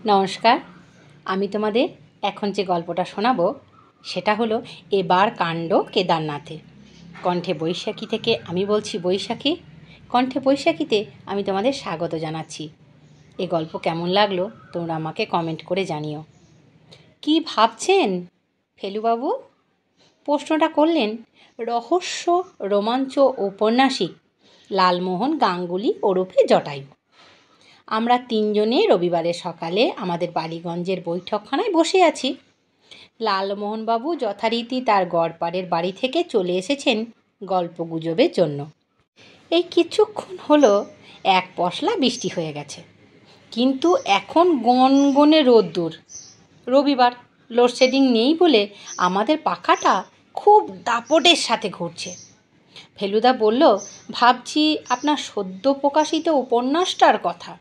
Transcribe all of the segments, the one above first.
নমস্কার। আমি তোমাদের এখন যে গল্পটা শোনাবো সেটা হলো এবার কাণ্ড কেদারনাথে। কণ্ঠে বৈশাখী থেকে আমি বলছি বৈশাখী। কণ্ঠে বৈশাখীতে আমি তোমাদের স্বাগত জানাচ্ছি। এই গল্প কেমন লাগলো তোমরা আমাকে কমেন্ট করে জানিও। কি ভাবছেন ফেলুবাবু? প্রশ্নটা করলেন রহস্য রোমাঞ্চ ঔপন্যাসিক লালমোহন গাঙ্গুলি ওরফে জটায়ু। আমরা তিনজনে রবিবারের সকালে আমাদের বালিগঞ্জের বৈঠকখানায় বসে আছি। লালমোহনবাবু যথারীতি তার গড়পাড়ের বাড়ি থেকে চলে এসেছেন গল্পগুজবের জন্য। এই কিছুক্ষণ হলো এক পশলা বৃষ্টি হয়ে গেছে, কিন্তু এখন গনগনে রোদ্দুর। রবিবার, লোডশেডিং নেই বলে আমাদের পাখাটা খুব দাপটের সাথে ঘুরছে। ফেলুদা বলল, ভাবছি আপনার সদ্য প্রকাশিত উপন্যাসটার কথা।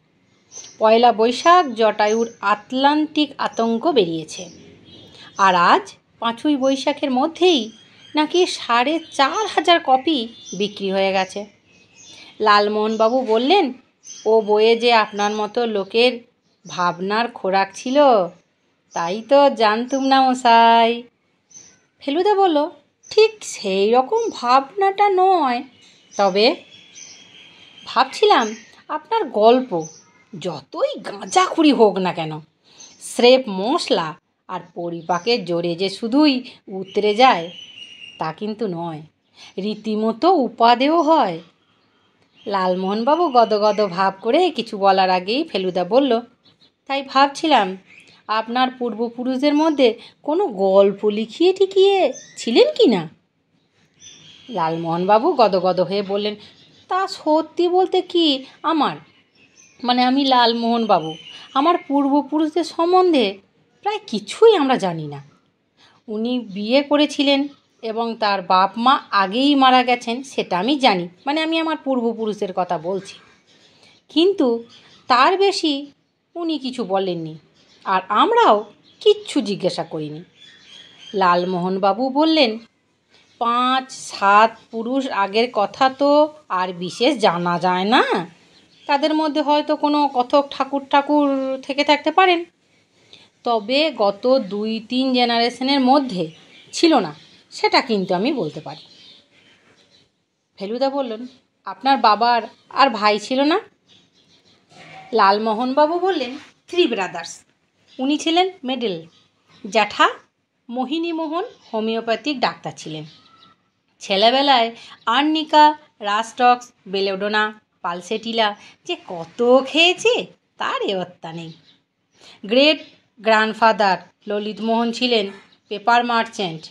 পয়লা বৈশাখ জটায়ুর আটলান্টিক আতঙ্ক বেরিয়েছে, আর আজ 5ই বৈশাখের মধ্যেই নাকি 4,500 কপি বিক্রি হয়ে গেছে। লালমোহনবাবু বললেন, ও বইয়ে যে আপনার মতো লোকের ভাবনার খোরাক ছিল তাই তো জানতুম না মশাই। ফেলুদা বলল, ঠিক সেই রকম ভাবনাটা নয়, তবে ভাবছিলাম আপনার গল্প যতই গাঁজাখুরি হোক না কেন, স্রেফ মশলা আর পরিপাকের জোরে যে শুধুই উতরে যায় তা কিন্তু নয়, রীতিমতো উপাদেয় হয়। লালমোহনবাবু গদগদ ভাব করে কিছু বলার আগেই ফেলুদা বলল, তাই ভাবছিলাম আপনার পূর্বপুরুষদের মধ্যে কোনো গল্প লিখিয়ে টিকিয়ে ছিলেন কি না। লালমোহনবাবু গদগদ হয়ে বললেন, তা সত্যি বলতে কি, আমি লালমোহনবাবু, আমার পূর্বপুরুষদের সম্বন্ধে প্রায় কিছুই আমরা জানি না। উনি বিয়ে করেছিলেন এবং তার বাপ মা আগেই মারা গেছেন সেটা আমি জানি, আমি আমার পূর্বপুরুষের কথা বলছি, কিন্তু তার বেশি উনি কিছু বলেননি, আর আমরাও কিচ্ছু জিজ্ঞাসা করিনি। লালমোহনবাবু বললেন, 5-7 পুরুষ আগের কথা তো আর বিশেষ জানা যায় না। তাদের মধ্যে হয়তো কোনো কথক ঠাকুর থেকে থাকতে পারেন, তবে গত 2-3 জেনারেশনের মধ্যে ছিল না সেটা কিন্তু আমি বলতে পারি। ফেলুদা বললেন, আপনার বাবার আর ভাই ছিল না? লালমোহনবাবু বললেন, 3 ব্রাদার্স। উনি ছিলেন মিডল। জ্যাঠা মোহিনীমোহন হোমিওপ্যাথিক ডাক্তার ছিলেন। ছেলেবেলায় আর্নিকা, রাস্টক্স, বেলোডোনা, পালসেটিলা যে কত খেয়েছে তার এওয়াত্তা নেই। গ্রেট গ্র্যান্ডফাদার ললিতমোহন ছিলেন paper merchant.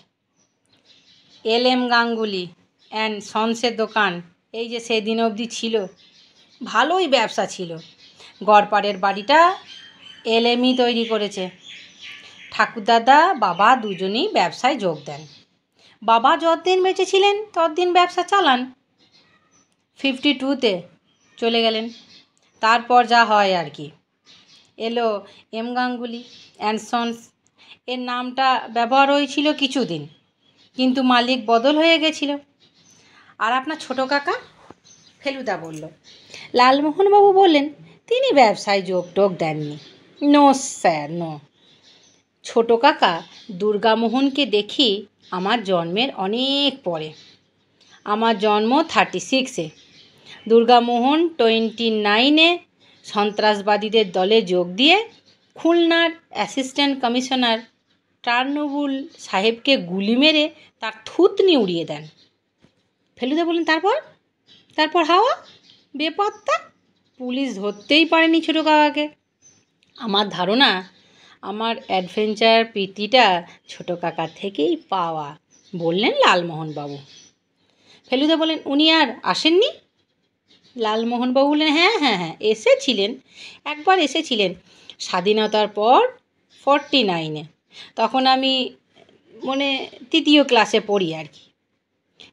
LM Ganguly and সন্সের দোকান এই যে সেদিন অবধি ছিল, ভালোই ব্যবসা ছিল। গড়পাড়ের বাড়িটা LMই তৈরি করেছে। ঠাকুরদাদা বাবা দুজনেই ব্যবসায় যোগ দেন। বাবা যতদিন বেঁচে ছিলেন ততদিন ব্যবসা চালান। 52তে চলে গেলেন। তারপর যা হয় আর কি, এলো M গাঙ্গুলি অ্যান্ড সন্স। এর নামটা ব্যবহার হয়েছিল কিছুদিন, কিন্তু মালিক বদল হয়ে গেছিল। আর আপনার ছোট কাকা? ফেলুদা বলল। লালমোহনবাবু বললেন, তিনি ব্যবসায় যোগ দেননি। No sir, no. ছোট কাকা দুর্গামোহনকে দেখি আমার জন্মের অনেক পরে। আমার জন্ম 36-এ। দুর্গামোহন 29-এ সন্ত্রাসবাদীদের দলে যোগ দিয়ে খুলনার অ্যাসিস্ট্যান্ট কমিশনার টার্নুবুল সাহেবকে গুলি মেরে তার থুতনি উড়িয়ে দেন। ফেলুদা বললেন, তারপর হাওয়া বেপাত্তা, পুলিশ ধরতেই পারেনি ছোটো কাকাকে। আমার ধারণা আমার অ্যাডভেঞ্চার প্রীতিটা ছোটো কাকার থেকেই পাওয়া, বললেন লালমোহনবাবু। ফেলুদা বললেন, উনি আর আসেননি? লালমোহনবাবু বললেন, হ্যাঁ এসেছিলেন, একবার এসেছিলেন স্বাধীনতার পর 49-এ। তখন আমি 3য় ক্লাসে পড়ি আর কি।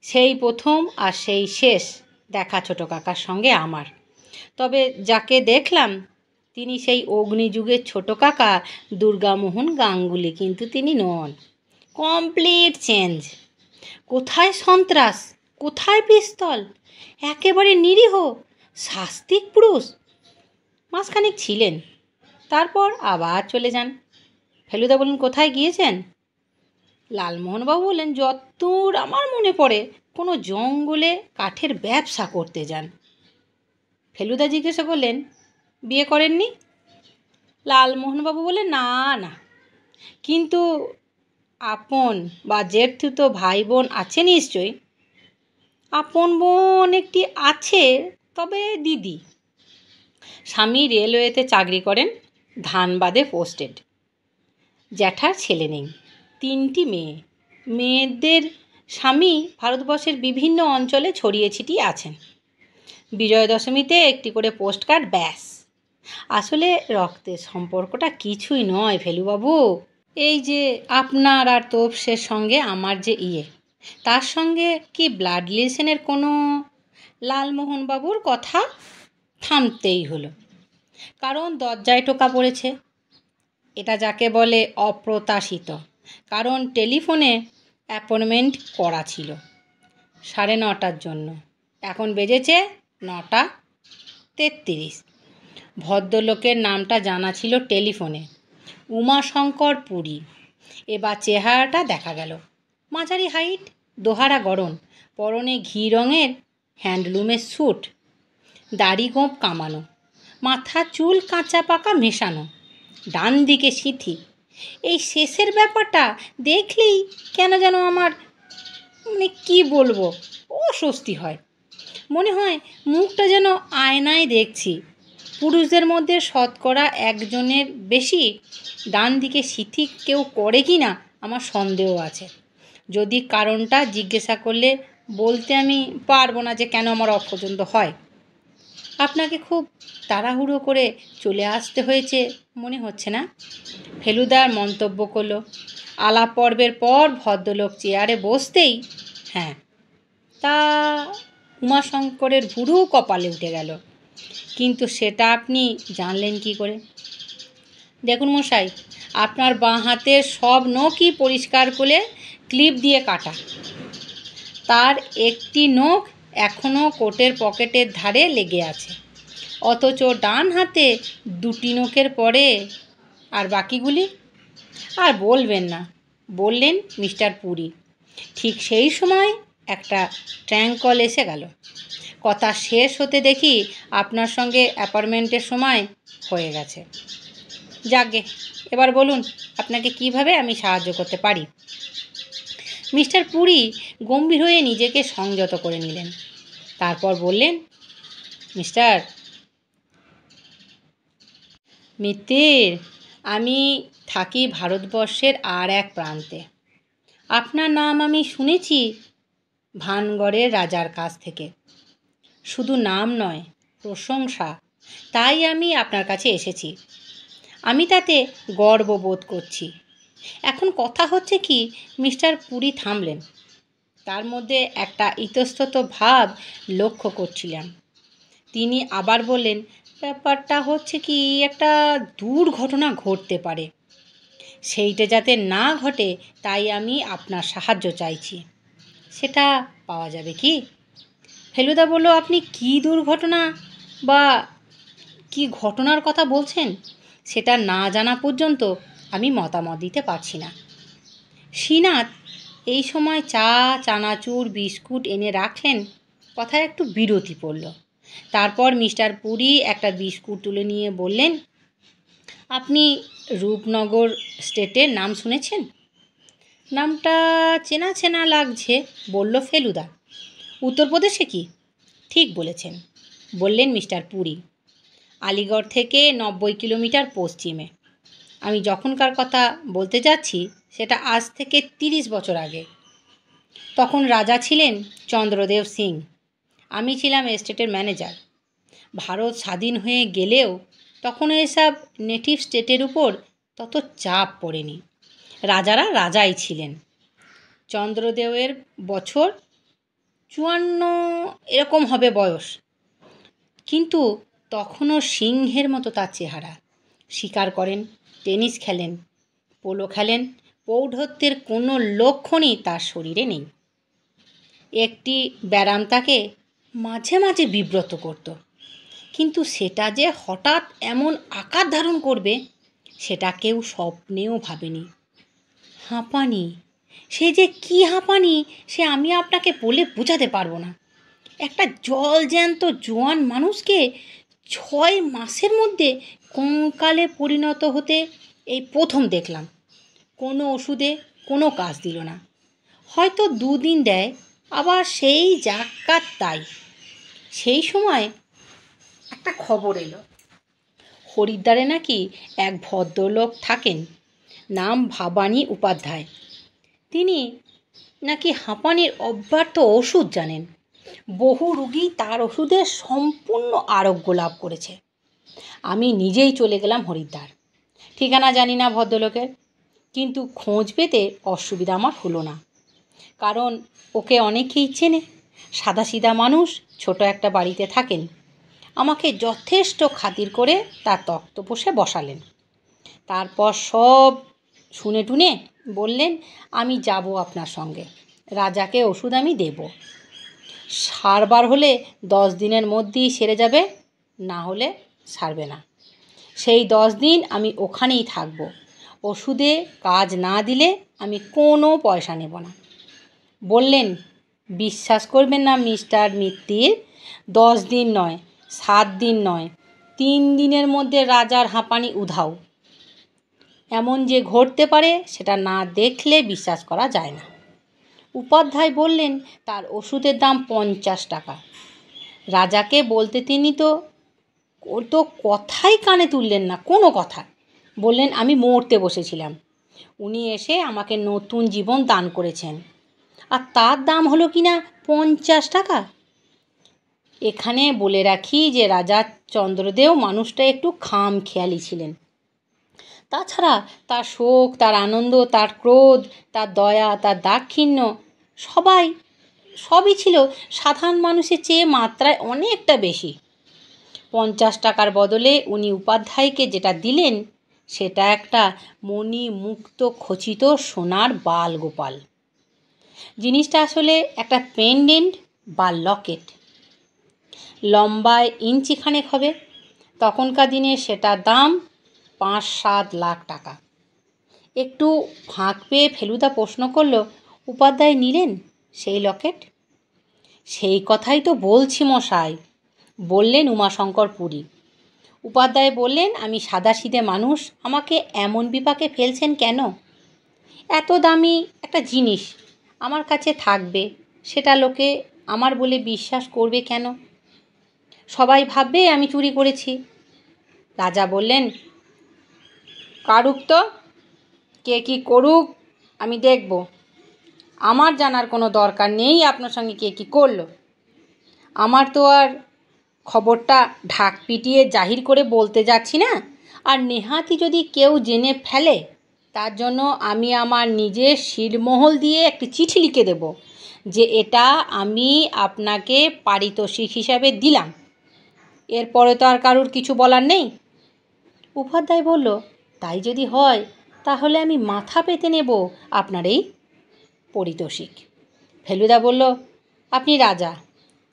সেই প্রথম আর সেই শেষ দেখা ছোটো কাকার সঙ্গে আমার। তবে যাকে দেখলাম তিনি সেই অগ্নিযুগের ছোটো কাকা দুর্গামোহন গাঙ্গুলি কিন্তু তিনি নন। Complete change. কোথায় সন্ত্রাস, কোথায় পিস্তল, একেবারে নিরীহ শাস্তিক পুরুষ। মাসখানেক ছিলেন, তারপর আবার চলে যান। ফেলুদা বললেন, কোথায় গিয়েছেন? লালমোহনবাবু বললেন, যতদূর আমার মনে পড়ে কোনো জঙ্গলে কাঠের ব্যবসা করতে যান। ফেলুদা জিজ্ঞাসা করলেন, বিয়ে করেননি? লালমোহনবাবু বললেন, না না, কিন্তু আপন বা জেঠতুতো ভাই বোন আছে নিশ্চয়ই। আপন বোন একটি আছে, তবে দিদি। স্বামী রেলওয়েতে চাকরি করেন, ধানবাদে পোস্টেড। জ্যাঠার ছেলে নেই, 3টি মেয়ে। মেয়েদের স্বামী ভারতবর্ষের বিভিন্ন অঞ্চলে ছড়িয়ে ছিটিয়ে আছেন। বিজয়া দশমীতে একটি করে পোস্টকার্ড, ব্যাস। আসলে রক্তের সম্পর্কটা কিছুই নয় ফেলুবাবু। এই যে আপনার আর তোপসের সঙ্গে আমার যে তার সঙ্গে কি ব্লাড রিলেশনের কোনো? লালমোহনবাবুর কথা থামতেই হলো, কারণ দরজায় টোকা পড়েছে। এটা যাকে বলে অপ্রত্যাশিত, কারণ টেলিফোনে অ্যাপয়েন্টমেন্ট করা ছিল 9:30টার জন্য। এখন বেজেছে 9:33। ভদ্রলোকের নামটা জানা ছিল টেলিফোনে, উমাশঙ্কর পুরী। এবার চেহারাটা দেখা গেল। মাঝারি হাইট, দোহারা গড়ন, পরনে ঘি রঙের হ্যান্ডলুমের স্যুট, দাড়ি গোঁফ কামানো, মাথার চুল কাঁচা পাকা মেশানো, ডান দিকে সিঁথি। এই শেষের ব্যাপারটা দেখলেই কেন যেন আমার কি বলবো, অস্বস্তি হয়। মনে হয় মুখটা যেন আয়নায় দেখছি। পুরুষদের মধ্যে শতকরা 1জনের বেশি ডান দিকে সিঁথি কেউ করে কি না আমার সন্দেহ আছে। যদি কারণটা জিজ্ঞাসা করলে বলতে আমি পারবো না যে কেন আমার অপছন্দ হয়। আপনাকে খুব তাড়াহুড়ো করে চলে আসতে হয়েছে মনে হচ্ছে না? ফেলুদার মন্তব্য করল। আলাপ পর্বের পর ভদ্রলোক চেয়ারে বসতেই, হ্যাঁ, তা উমাশঙ্করের ভুরু কপালে উঠে গেল। কিন্তু সেটা আপনি জানলেন কি করে? দেখুন মশাই, আপনার বাঁ হাতের সব নখই পরিষ্কার করে ক্লিপ দিয়ে কাটা। তার একটি নখ এখনও কোটের পকেটের ধারে লেগে আছে, অথচ ডান হাতে 2টি নখের পরে আর বাকিগুলি? আর বলবেন না, বললেন মিস্টার পুরী। ঠিক সেই সময় একটা ট্র্যাঙ্ক কল এসে গেল। কথা শেষ হতে দেখি আপনার সঙ্গে অ্যাপয়েন্টমেন্টের সময় হয়ে গেছে। যাকগে, এবার বলুন আপনাকে কিভাবে আমি সাহায্য করতে পারি? মিস্টার পুরী গম্ভীর হয়ে নিজেকে সংযত করে নিলেন। তারপর বললেন, মিস্টার মিত্তির, আমি থাকি ভারতবর্ষের আর এক প্রান্তে। আপনার নাম আমি শুনেছি ভানগড়ের রাজার কাছ থেকে। শুধু নাম নয়, প্রশংসা। তাই আমি আপনার কাছে এসেছি। আমি তাতে গর্ববোধ করছি। এখন কথা হচ্ছে কি, মিস্টার পুরী থামলেন। তার মধ্যে একটা ইতস্তত ভাব লক্ষ্য করছিলাম। তিনি আবার বললেন, ব্যাপারটা হচ্ছে কি, একটা দুর্ঘটনা ঘটতে পারে। সেইটা যাতে না ঘটে তাই আমি আপনার সাহায্য চাইছি। সেটা পাওয়া যাবে কি? ফেলুদা বলল, আপনি কি দুর্ঘটনা বা কি ঘটনার কথা বলছেন সেটা না জানা পর্যন্ত আমি মতামত দিতে পারছি না। শ্রীনাথ এই সময় চা, চানাচুর, বিস্কুট এনে রাখলেন। কথায় একটু বিরতি পড়ল। তারপর মিস্টার পুরী একটা বিস্কুট তুলে নিয়ে বললেন, আপনি রূপনগর স্টেটের নাম শুনেছেন? নামটা চেনা চেনা লাগছে, বলল ফেলুদা। উত্তরপ্রদেশে কি? ঠিক বলেছেন, বললেন মিস্টার পুরী। আলিগড় থেকে 90 কিলোমিটার পশ্চিমে। আমি যখনকার কথা বলতে যাচ্ছি সেটা আজ থেকে 30 বছর আগে। তখন রাজা ছিলেন চন্দ্রদেব সিং। আমি ছিলাম এস্টেটের ম্যানেজার। ভারত স্বাধীন হয়ে গেলেও তখনও এসব নেটিভ স্টেটের উপর তত চাপ পড়েনি। রাজারা রাজাই ছিলেন। চন্দ্রদেবের বছর 54 এরকম হবে বয়স, কিন্তু তখনও সিংহের মতো তার চেহারা। শিকার করেন, টেনিস খেলেন, পোলো খেলেন, পৌঢত্বের কোনো লক্ষণই তার শরীরে নেই। একটি ব্যারাম তাকে মাঝে মাঝে বিব্রত করত, কিন্তু সেটা যে হঠাৎ এমন আকার ধারণ করবে সেটা কেউ স্বপ্নেও ভাবেনি। হাঁপানি, সে যে কী হাঁপানি সে আমি আপনাকে বলে বোঝাতে পারবো না। একটা জলজ্যান্ত জোয়ান মানুষকে 6 মাসের মধ্যে কঙ্কালে পরিণত হতে এই প্রথম দেখলাম। কোনো ওষুধে কোনো কাজ দিল না। হয়তো 2 দিন দেয়, আবার সেই যাক্কাত তাই। সেই সময় একটা খবর এলো, হরিদ্বারে নাকি এক ভদ্রলোক থাকেন, নাম ভবানী উপাধ্যায়। তিনি নাকি হাঁপানির অব্যর্থ ওষুধ জানেন। বহু রুগী তার ওষুধে সম্পূর্ণ আরোগ্য লাভ করেছে। আমি নিজেই চলে গেলাম হরিদ্বার। ঠিকানা জানি না ভদ্রলোকের, কিন্তু খোঁজ পেতে অসুবিধা আমার হলো না, কারণ ওকে অনেকেই চেনে। সাদাসিধা মানুষ, ছোট একটা বাড়িতে থাকেন। আমাকে যথেষ্ট খাতির করে তার তক্তপোষে বসালেন। তারপর সব শুনে টুনে বললেন, আমি যাব আপনার সঙ্গে, রাজাকে ওষুধ আমি দেব। সারবার হলে 10 দিনের মধ্যেই সেরে যাবে, না হলে সারবে না। সেই 10 দিন আমি ওখানেই থাকব। ওষুধে কাজ না দিলে আমি কোনো পয়সা নেব না। বললেন, বিশ্বাস করবেন না মিস্টার মিত্তির, 10 দিন নয়, 7 দিন নয়, 3 দিনের মধ্যে রাজার হাঁপানি উধাও। এমন যে ঘটতে পারে সেটা না দেখলে বিশ্বাস করা যায় না। উপাধ্যায় বললেন, তার ওষুধের দাম 50 টাকা। রাজাকে বলতে তিনি তো কথাই কানে তুললেন না, কোনো কথা। বললেন, আমি মরতে বসেছিলাম, উনি এসে আমাকে নতুন জীবন দান করেছেন, আর তার দাম হলো কিনা 50 টাকা। এখানে বলে রাখি যে রাজা চন্দ্রদেও মানুষটা একটু খামখেয়ালি ছিলেন। তাছাড়া তার শোক, তার আনন্দ, তার ক্রোধ, তার দয়া, তার দাক্ষিণ্য সবই ছিল সাধারণ মানুষের চেয়ে মাত্রায় অনেকটা বেশি। 50 টাকার বদলে উনি উপাধ্যায়কে যেটা দিলেন সেটা একটা মণিমুক্ত খচিত সোনার বাল গোপাল। জিনিসটা আসলে একটা পেন্ডেন্ট বা লকেট, লম্বায় ইঞ্চিখানেক হবে। তখনকার দিনে সেটার দাম 5-7 লাখ টাকা। একটু ফাঁক পেয়ে ফেলুদা প্রশ্ন করল, উপাধ্যায় নিলেন সেই লকেট? সেই কথাই তো বলছি মশাই, বললেন উমাশঙ্কর পুরী। উপাধ্যায় বললেন, আমি সাদাসিধে মানুষ, আমাকে এমন বিপাকে ফেলছেন কেন? এত দামি একটা জিনিস আমার কাছে থাকবে, সেটা লোকে আমার বলে বিশ্বাস করবে কেন? সবাই ভাববে আমি চুরি করেছি। রাজা বললেন, কারুক তো, কে কি করুক আমি দেখব, আমার জানার কোনো দরকার নেই আপনার সঙ্গে কে কি করলো। আমার তো আর খবরটা ঢাক পিটিয়ে জাহির করে বলতে যাচ্ছি না, আর নেহাতি যদি কেউ জেনে ফেলে তার জন্য আমি আমার নিজের শিরমোহর দিয়ে একটি চিঠি লিখে দেব যে এটা আমি আপনাকে পারিতোষিক হিসাবে দিলাম। এরপরে তো আর কারুর কিছু বলার নেই। উপাধ্যায় বলল, তাই যদি হয় তাহলে আমি মাথা পেতে নেব আপনার এই পারিতোষিক। ফেলুদা বলল, আপনি রাজা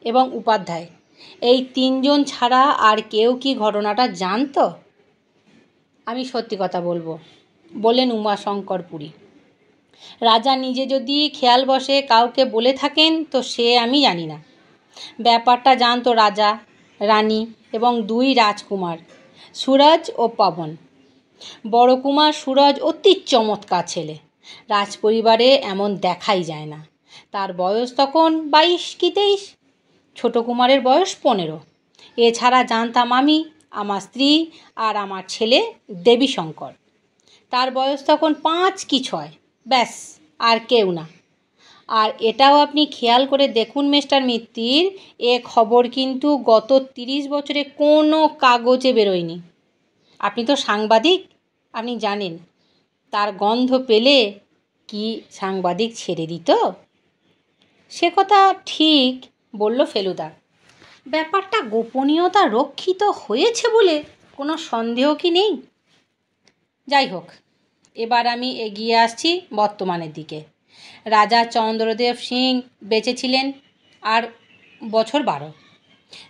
এবং উপাধ্যায়, এই 3 জন ছাড়া আর কেউ কি ঘটনাটা জানতো? আমি সত্যি কথা বলবো, বললেন উমাশঙ্কর পুরী। রাজা নিজে যদি খেয়াল বসে কাউকে বলে থাকেন তো সে আমি জানি না। ব্যাপারটা জানতো রাজা, রানী এবং 2 রাজকুমার, সুরজ ও পবন। বড় কুমার সুরজ অতি চমৎকার ছেলে, রাজপরিবারে এমন দেখাই যায় না। তার বয়স তখন 22 কি 23, ছোট কুমারের বয়স 15। এছাড়া জানতাম আমি, আমার স্ত্রী আর আমার ছেলে দেবীশঙ্কর, তার বয়স তখন 5 কি 6, ব্যাস, আর কেউ না। আর এটাও আপনি খেয়াল করে দেখুন মিস্টার মিত্তির, এ খবর কিন্তু গত 30 বছরে কোনো কাগজে বেরোয়নি। আপনি তো সাংবাদিক, আপনি জানেন তার গন্ধ পেলে কি সাংবাদিক ছেড়ে দিত? সে কথা ঠিক, বলল ফেলুদা। ব্যাপারটা গোপনীয়তা রক্ষিত হয়েছে বলে কোনো সন্দেহ কি নেই? যাই হোক, এবার আমি এগিয়ে আসছি বর্তমানের দিকে। রাজা চন্দ্রদেব সিং বেঁচে ছিলেন আর বছর 12।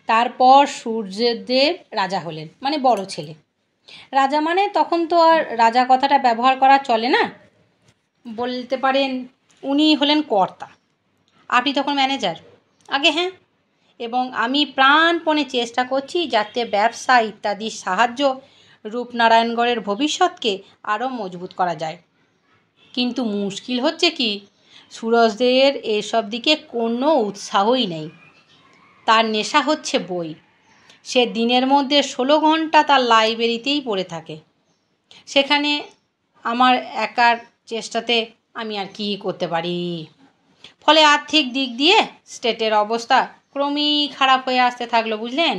তারপর সূর্যদেব রাজা হলেন, মানে বড় ছেলে। রাজা মানে তখন তো আর রাজা কথাটা ব্যবহার করা চলে না, বলতে পারেন উনি হলেন কর্তা, আপনি তখন ম্যানেজার। আগে হ্যাঁ, এবং আমি প্রাণপণে চেষ্টা করছি যাতে ব্যবসা ইত্যাদির সাহায্য রূপনারায়ণগড়ের ভবিষ্যৎকে আরও মজবুত করা যায়। কিন্তু মুশকিল হচ্ছে কি, সুরজদের এসব দিকে কোনো উৎসাহই নেই। তার নেশা হচ্ছে বই। সে দিনের মধ্যে 16 ঘন্টা তার লাইব্রেরিতেই পড়ে থাকে। সেখানে আমার একার চেষ্টাতে আমি আর কি করতে পারি? ফলে আর্থিক দিক দিয়ে স্টেটের অবস্থা ক্রমেই খারাপ হয়ে আসতে থাকলো, বুঝলেন?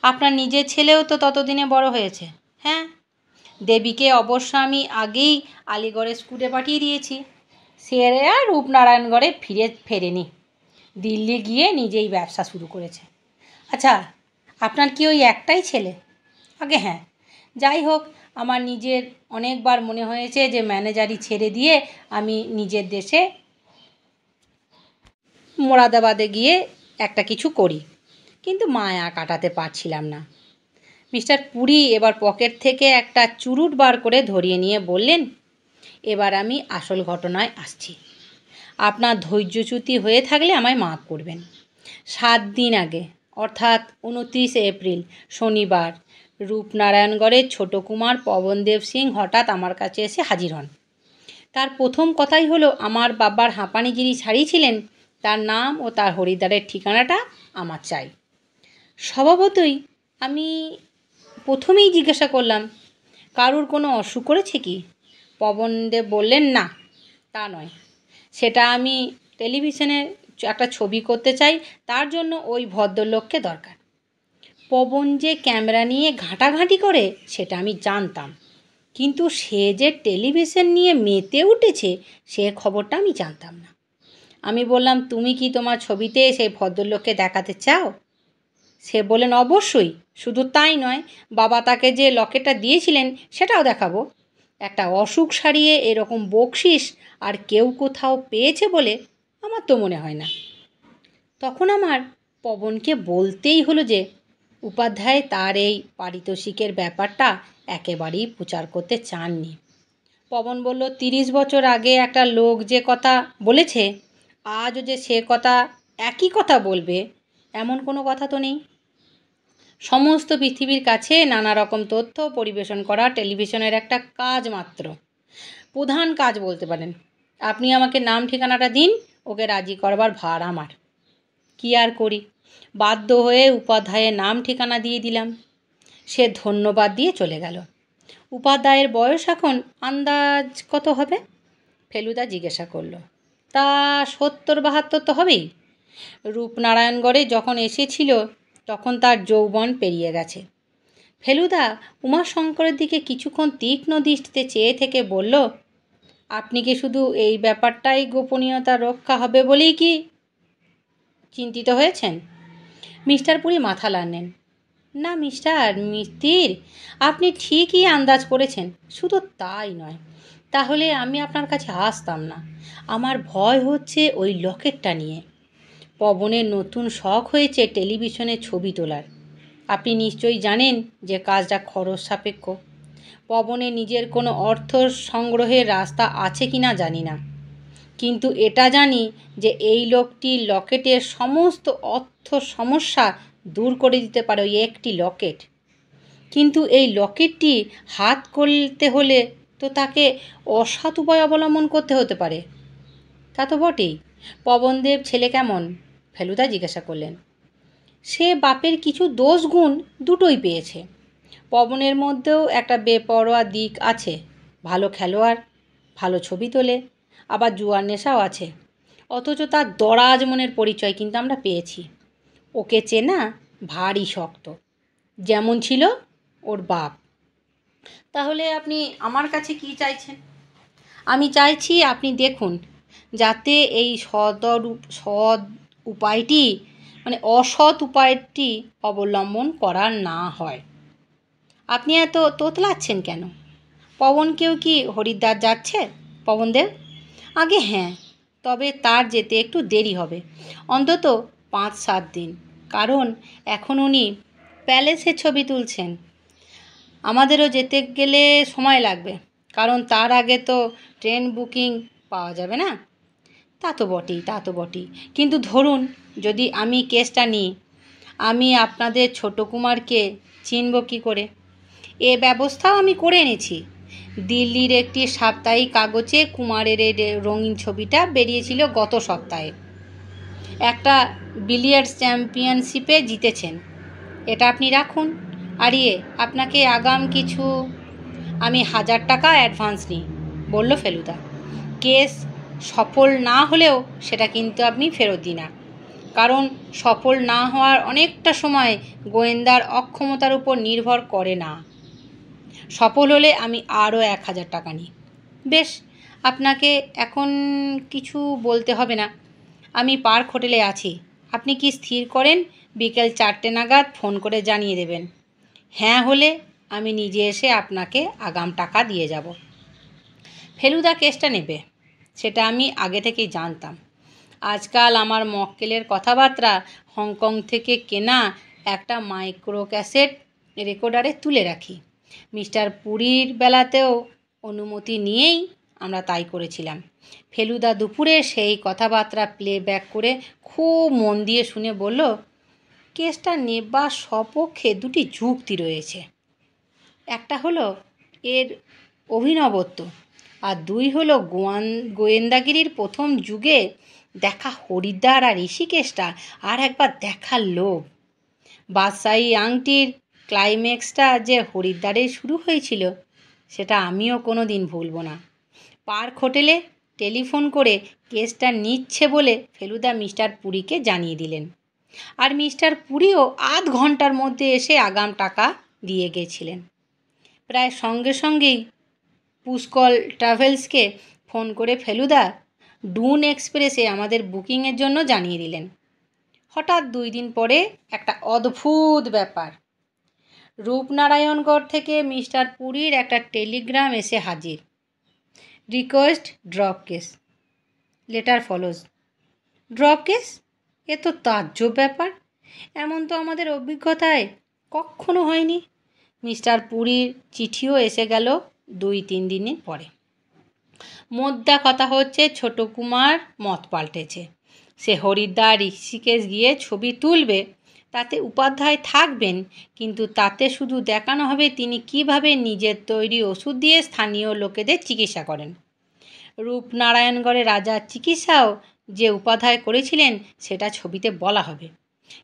আপনার নিজের ছেলেও তো ততদিনে বড় হয়েছে। হ্যাঁ, দেবীকে অবশ্য আমি আগেই আলিগড়ে স্কুলে পাঠিয়ে দিয়েছি। সে আর রূপনারায়ণগড়ে ফেরেনি, দিল্লি গিয়ে নিজেই ব্যবসা শুরু করেছে। আচ্ছা, আপনার কি ওই একটাই ছেলে? আগে হ্যাঁ। যাই হোক, আমার নিজের অনেকবার মনে হয়েছে যে ম্যানেজারি ছেড়ে দিয়ে আমি নিজের দেশে মোরাদাবাদে গিয়ে একটা কিছু করি, কিন্তু মায়া কাটাতে পারছিলাম না। মিস্টার পুরী এবার পকেট থেকে একটা চুরুট বার করে ধরিয়ে নিয়ে বললেন, এবার আমি আসল ঘটনায় আসছি। আপনার ধৈর্যচ্যুতি হয়ে থাকলে আমায় মাফ করবেন। 7 দিন আগে, অর্থাৎ 29 এপ্রিল শনিবার, রূপনারায়ণগড়ের ছোটো কুমার পবনদেব সিং হঠাৎ আমার কাছে এসে হাজির হন। তার প্রথম কথাই হলো আমার বাবার হাঁপানি যিনি ছাড়িয়েছিলেন তার নাম ও তার হরিদ্বারের ঠিকানাটা আমার চাই। স্বভাবতই আমি প্রথমেই জিজ্ঞাসা করলাম, কারুর কোনো অসুখ করেছে কি? পবনদেব বললেন, না তা নয়, সেটা আমি টেলিভিশনে একটা ছবি করতে চাই, তার জন্য ওই ভদ্রলোককে দরকার। পবন যে ক্যামেরা নিয়ে ঘাঁটাঘাঁটি করে সেটা আমি জানতাম, কিন্তু সে যে টেলিভিশন নিয়ে মেতে উঠেছে সে খবরটা আমি জানতাম না। আমি বললাম, তুমি কি তোমার ছবিতে সেই ভদ্রলোককে দেখাতে চাও? সে বললেন, অবশ্যই, শুধু তাই নয়, বাবা তাকে যে লকেটটা দিয়েছিলেন সেটাও দেখাবো। একটা অসুখ সারিয়ে এরকম বকশিস আর কেউ কোথাও পেয়েছে বলে আমার তো মনে হয় না। তখন আমার পবনকে বলতেই হলো যে উপাধ্যায় তার এই পারিতোষিকের ব্যাপারটা একেবারেই প্রচার করতে চাননি। পবন বলল, 30 বছর আগে একটা লোক যে কথা বলেছে আজও যে সে কথা একই কথা বলবে এমন কোনো কথা তো নেই। সমস্ত পৃথিবীর কাছে নানা রকম তথ্য পরিবেশন করা টেলিভিশনের একটা কাজ মাত্র, প্রধান কাজ বলতে পারেন। আপনি আমাকে নাম ঠিকানাটা দিন, ওকে রাজি করবার ভার আমার। কি আর করি, বাধ্য হয়ে উপাধ্যায়ের নাম ঠিকানা দিয়ে দিলাম। সে ধন্যবাদ দিয়ে চলে গেল। উপাধ্যায়ের বয়স এখন আন্দাজ কত হবে? ফেলুদা জিজ্ঞাসা করল। তা 70-72 তো হবেই। রূপনারায়ণগড়ে যখন এসেছিল তখন তার যৌবন পেরিয়ে গেছে। ফেলুদা উমাশঙ্করের দিকে কিছুক্ষণ তীক্ষ্ণ দৃষ্টিতে চেয়ে থেকে বলল, আপনি কি শুধু এই ব্যাপারটাই গোপনীয়তা রক্ষা হবে বলেই কি চিন্তিত হয়েছেন? মিস্টার পুরী মাথা নাড়লেন। না মিস্টার মিত্তির, আপনি ঠিকই আন্দাজ করেছেন, শুধু তাই নয়, তাহলে আমি আপনার কাছে আসতাম না। আমার ভয় হচ্ছে ওই লকেটটা নিয়ে। পবনের নতুন শখ হয়েছে টেলিভিশনে ছবি তোলার। আপনি নিশ্চয়ই জানেন যে কাজটা খরচ সাপেক্ষ। পবনের নিজের কোনো অর্থ সংগ্রহের রাস্তা আছে কি না জানি না, কিন্তু এটা জানি যে এই লোকটি লকেটের সমস্ত অর্থ সমস্যা দূর করে দিতে পারে ওই একটি লকেট। কিন্তু এই লকেটটি হাত করতে হলে তো তাকে অসৎ উপায় অবলম্বন করতে হতে পারে। তা তো বটেই। পবনদেব ছেলে কেমন? ফেলুদা জিজ্ঞাসা করলেন। সে বাপের কিছু দোষ গুণ দুটোই পেয়েছে। পবনের মধ্যেও একটা বেপরোয়া দিক আছে। ভালো খেলোয়াড়, ভালো ছবি তোলে, আবার জুয়ার নেশাও আছে। অথচ তার দরাজ মনের পরিচয় কিন্তু আমরা পেয়েছি। ওকে চেনা ভারী শক্ত, যেমন ছিল ওর বাপ। তাহলে আপনি আমার কাছে কি চাইছেন? আমি চাইছি আপনি দেখুন যাতে এই সৎ উপায়টি মানে অসৎ উপায়টি অবলম্বন করা না হয়। আপনি এত তোতলাচ্ছেন কেন? পবনকেও কি হরিদ্বার যাচ্ছে পবনদেব? আগে হ্যাঁ, তবে তার যেতে একটু দেরি হবে, অন্তত 5-7 দিন। কারণ এখন উনি প্যালেসের ছবি তুলছেন। আমাদেরও যেতে গেলে সময় লাগবে, কারণ তার আগে তো ট্রেন বুকিং পাওয়া যাবে না। তা তো বটেই। কিন্তু ধরুন যদি আমি কেসটা নিই, আমি আপনাদের ছোট কুমারকে চিনব কী করে? এ ব্যবস্থাও আমি করে এনেছি। দিল্লির একটি সাপ্তাহিক কাগজে কুমারের এই রঙিন ছবিটা বেরিয়েছিল গত সপ্তাহে। একটা বিলিয়ার্ডস চ্যাম্পিয়নশিপে জিতেছেন। এটা আপনি রাখুন। আর আপনাকে আগাম কিছু আমি 1000 টাকা অ্যাডভান্স নিই, বলল ফেলুদা। কেস সফল না হলেও সেটা কিন্তু আপনি ফেরত দিন না, কারণ সফল না হওয়ার অনেকটা সময় গোয়েন্দার অক্ষমতার উপর নির্ভর করে না। সফল হলে আমি আরও 1000 টাকা নিই। বেশ, আপনাকে এখন কিছু বলতে হবে না। আমি পার্ক হোটেলে আছি। আপনি কি স্থির করেন বিকেল 4টে নাগাদ ফোন করে জানিয়ে দেবেন। হ্যাঁ হলে আমি নিজে এসে আপনাকে আগাম টাকা দিয়ে যাব। ফেলুদা কেসটা নেবে, সেটা আমি আগে থেকেই জানতাম। আজকাল আমার মক্কেলের কথাবার্তা হংকং থেকে কেনা একটা মাইক্রো ক্যাসেট রেকর্ডারে তুলে রাখি। মিস্টার পুরীর বেলাতেও অনুমতি নিয়েই আমরা তাই করেছিলাম। ফেলুদা দুপুরে সেই কথাবার্তা প্লেব্যাক করে খুব মন দিয়ে শুনে বলল, কেসটা নেবার সপক্ষে দুটি যুক্তি রয়েছে। একটা হলো এর অভিনবত্ব, আর 2 হলো গোয়েন্দাগিরির প্রথম যুগে দেখা হরিদ্বার আর ঋষিকেশটা আর একবার দেখার লোভ। বাদশাহী আংটির ক্লাইম্যাক্সটা যে হরিদ্বারেই শুরু হয়েছিল, সেটা আমিও কোনো দিন ভুলব না। পার্ক হোটেলে টেলিফোন করে কেসটা নিচ্ছে বলে ফেলুদা মিস্টার পুরীকে জানিয়ে দিলেন। আর মিস্টার পুরীও আধ ঘন্টার মধ্যে এসে আগাম টাকা দিয়ে গেছিলেন। প্রায় সঙ্গে সঙ্গেই পুষ্কল ট্রাভেলসকে ফোন করে ফেলুদা ডুন এক্সপ্রেসে আমাদের বুকিংয়ের জন্য জানিয়ে দিলেন। হঠাৎ 2 দিন পরে একটা অদ্ভুত ব্যাপার। রূপনারায়ণগড় থেকে মিস্টার পুরীর একটা টেলিগ্রাম এসে হাজির। Request drop case, letter follows. Drop case? এ তো তাজ্জব ব্যাপার। এমন তো আমাদের অভিজ্ঞতায় কখনো হয়নি। মিস্টার পুরীর চিঠিও এসে গেল 2-3 দিনের পরে। মোদ্দা কথা হচ্ছে ছোট কুমার মত পাল্টেছে। সে হরিদ্বার ঋষিকেশ গিয়ে ছবি তুলবে, তাতে উপাধ্যায় থাকবেন, কিন্তু তাতে শুধু দেখানো হবে তিনি কিভাবে নিজের তৈরি ওষুধ দিয়ে স্থানীয় লোকেদের চিকিৎসা করেন। রূপনারায়ণগড়ে রাজার চিকিৎসাও যে উপাধ্যায় করেছিলেন সেটা ছবিতে বলা হবে,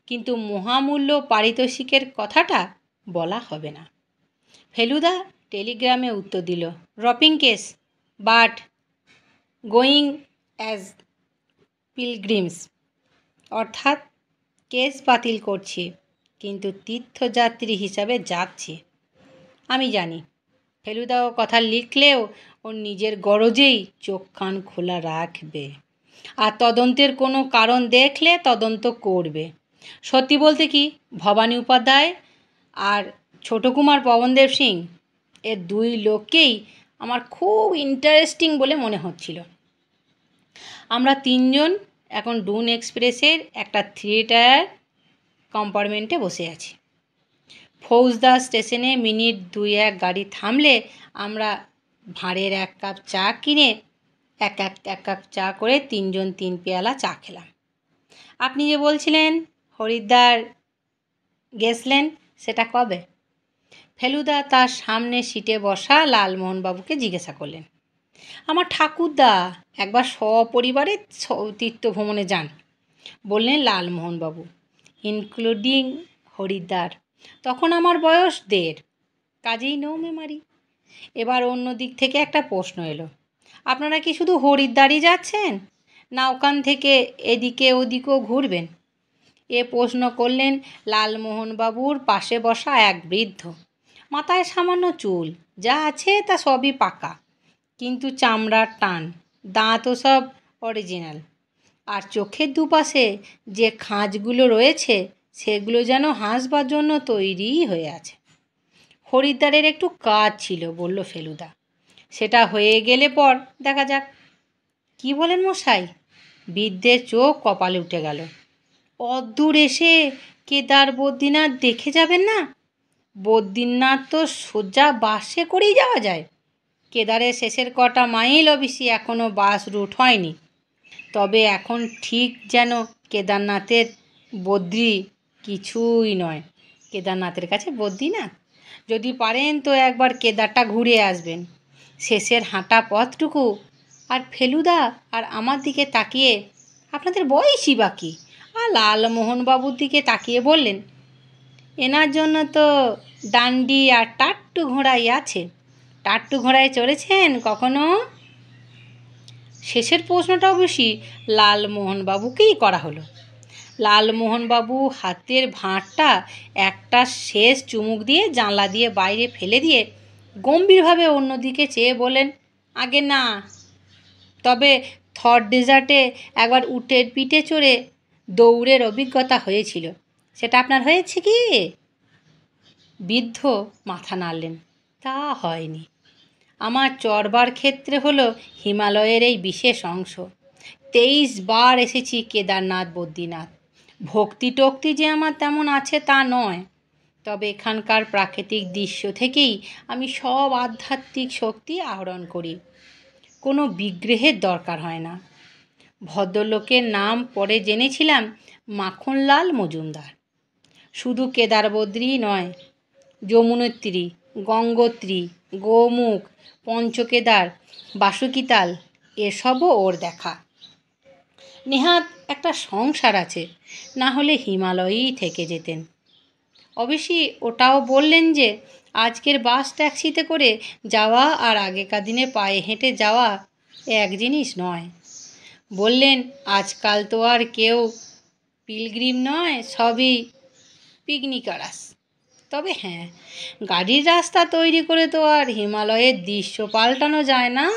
কিন্তু মহামূল্য পারিতোষিকের কথাটা বলা হবে না। ফেলুদা টেলিগ্রামে উত্তর দিল, dropping case but going as pilgrims, অর্থাৎ কেস বাতিল করছি, কিন্তু তীর্থযাত্রী হিসাবে যাচ্ছি। আমি জানি ফেলুদা ও কথা লিখলেও ওর নিজের গরজেই চোখ কান খোলা রাখবে, আর তদন্তের কোনো কারণ দেখলে তদন্ত করবে। সত্যি বলতে কি, ভবানী উপাধ্যায় আর ছোটকুমার পবনদেব সিং, এর 2 লোককেই আমার খুব ইন্টারেস্টিং বলে মনে হচ্ছিল। আমরা 3 জন এখন ডুন এক্সপ্রেসের একটা 3 টায়ার কম্পার্টমেন্টে বসে আছি। ফৌজদার স্টেশনে মিনিট 2-1 গাড়ি থামলে আমরা ভাঁড়ের 1 কাপ চা কিনে এক কাপ চা করে 3 জন 3 পেয়ালা চা খেলাম। আপনি যে বলছিলেন হরিদ্বার গেছলেন, সেটা কবে? ফেলুদা তার সামনে সিটে বসা লালমোহনবাবুকে জিজ্ঞাসা করলেন। আমার ঠাকুরদা একবার সপরিবারে তীর্থভ্রমণে যান, বললেন লালমোহনবাবু, ইনক্লুডিং হরিদ্বার। তখন আমার বয়স 1.5, কাজেই নো মেমারি। এবার অন্য দিক থেকে একটা প্রশ্ন এলো, আপনারা কি শুধু হরিদ্বারই যাচ্ছেন, না ওখান থেকে এদিকে ওদিকেও ঘুরবেন? এ প্রশ্ন করলেন লালমোহনবাবুর পাশে বসা এক বৃদ্ধ। মাথায় সামান্য চুল, যা আছে তা সবই পাকা, কিন্তু চামড়ার টান, দাঁতও সব অরিজিনাল, আর চোখের দুপাশে যে খাঁজগুলো রয়েছে সেগুলো যেন হাসবার জন্য তৈরিই হয়ে আছে। হরিদ্বারের একটু কাজ ছিল, বলল ফেলুদা। সেটা হয়ে গেলে পর দেখা যাক। কি বলেন মশাই? বৃদ্ধের চোখ কপালে উঠে গেল। অদ্দূর এসে কেদার বদ্রীনাথ দেখে যাবেন না? বদ্রীনাথ তো সোজা বাসে করেই যাওয়া যায়। কেদারের শেষের কটা মাইল অবশ্যই এখনও বাস রুট হয়নি। তবে এখন ঠিক যেন কেদারনাথের বদ্রী কিছুই নয়। কেদারনাথের কাছে বদ্রীনাথ। যদি পারেন তো একবার কেদারটা ঘুরে আসবেন। শেষের হাঁটা পথটুকু। আর ফেলুদা আর আমার দিকে তাকিয়ে, আপনাদের বয়সই বাকি, আর লালমোহনবাবুর দিকে তাকিয়ে বললেন, এনার জন্য তো ডান্ডি আর টাট্টু ঘোড়াই আছে। টাট্টু ঘোড়ায় চড়েছেন কখনো? শেষের প্রশ্নটা অবশ্যই লালমোহনবাবুকেই করা হলো। লালমোহনবাবু হাতের ভাঁড়টা একটা শেষ চুমুক দিয়ে জানলা দিয়ে বাইরে ফেলে দিয়ে গম্ভীরভাবে অন্যদিকে চেয়ে বলেন, আগে না, তবে থর ডেজার্টে একবার উটের পিঠে চড়ে দৌড়ের অভিজ্ঞতা হয়েছিল। সেটা আপনার হয়েছে কি? বৃদ্ধ মাথা নাড়লেন, তা হয়নি। আমার চড়বার ক্ষেত্রে হলো হিমালয়ের এই বিশেষ অংশ। 23 বার এসেছি কেদারনাথ বদ্রীনাথ। ভক্তি টক্তি যে আমার তেমন আছে তা নয়, তবে এখানকার প্রাকৃতিক দৃশ্য থেকেই আমি সব আধ্যাত্মিক শক্তি আহরণ করি। কোনো বিগ্রহের দরকার হয় না। ভদ্রলোকের নাম পরে জেনেছিলাম মাখনলাল মজুমদার। শুধু কেদারবদ্রী নয়, যমুনোত্রী, গঙ্গোত্রী, গোমুখ, পঞ্চকেদার, বাসুকিতাল এসবও ওর দেখা। নেহাত একটা সংসার আছে, না হলে হিমালয়েই থেকে যেতেন। অবশ্যই ওটাও বললেন যে আজকের বাস ট্যাক্সিতে করে যাওয়া আর আগেকার দিনে পায়ে হেঁটে যাওয়া এক জিনিস নয়। বললেন আজকাল তো আর কেউ পিলগ্রিম নয়, সবই পিকনিকারাস। তবে হ্যাঁ, গাড়ির রাস্তা তৈরি করে তো আর হিমালয়ের দৃশ্য পাল্টানো যায় না।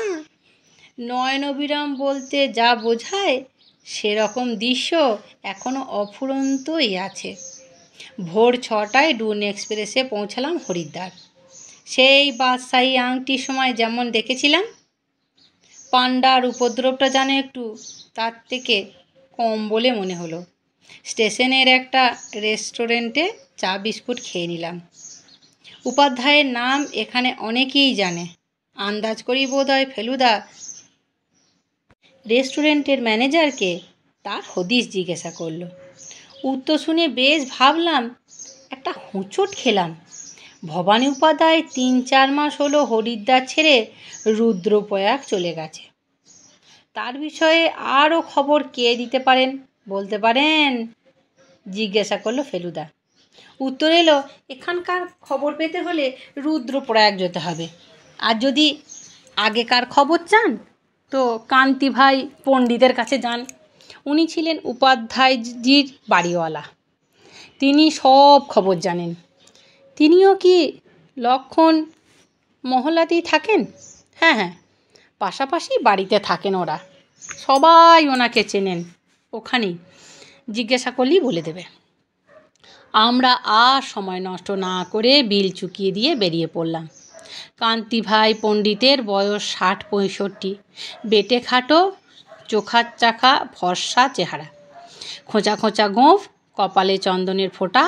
নয়নবিরাম বলতে যা বোঝায় সেরকম দৃশ্য এখনও অফুরন্তই আছে। ভোর 6টায় ডুন এক্সপ্রেসে পৌঁছালাম হরিদ্বার। সেই বাদশাহী আংটির সময় যেমন দেখেছিলাম। পান্ডার উপদ্রবটা যেন একটু তার থেকে কম বলে মনে হলো। স্টেশনের একটা রেস্টুরেন্টে চা বিস্কুট খেয়ে নিলাম। উপাধ্যায়ের নাম এখানে অনেকেই জানে। আন্দাজ করি বোধহয় ফেলুদা রেস্টুরেন্টের ম্যানেজারকে তার হদিশ জিজ্ঞাসা করলো। উত্তর শুনে বেশ ভাবলাম, একটা হোঁচট খেলাম। ভবানী উপাধ্যায় 3-4 মাস হলো হরিদ্বার ছেড়ে রুদ্রপ্রয়াগ চলে গেছে। তার বিষয়ে আরও খবর কে দিতে পারেন, বলতে পারেন? জিজ্ঞাসা করলো ফেলুদা। উত্তর এলো, এখানকার খবর পেতে হলে রুদ্রপ্রয়াগ যেতে হবে। আর যদি আগেকার খবর চান তো কান্তি ভাই পণ্ডিতের কাছে যান। উনি ছিলেন উপাধ্যায়জির বাড়িওয়ালা। তিনি সব খবর জানেন। তিনিও কি লক্ষণ মহলাতেই থাকেন? হ্যাঁ হ্যাঁ, পাশাপাশি বাড়িতে থাকেন ওরা। সবাই ওনাকে চেনেন। ওখানেই জিজ্ঞাসা করলেই বলে দেবে। আমরা আর সময় নষ্ট না করে বিল চুকিয়ে দিয়ে বেরিয়ে পড়লাম। কান্তি ভাই পণ্ডিতের বয়স 60-65, বেটে খাটো, চোখার চাকা ফর্সা চেহারা, খোঁচা খোঁচা গোঁফ, কপালে চন্দনের ফোঁটা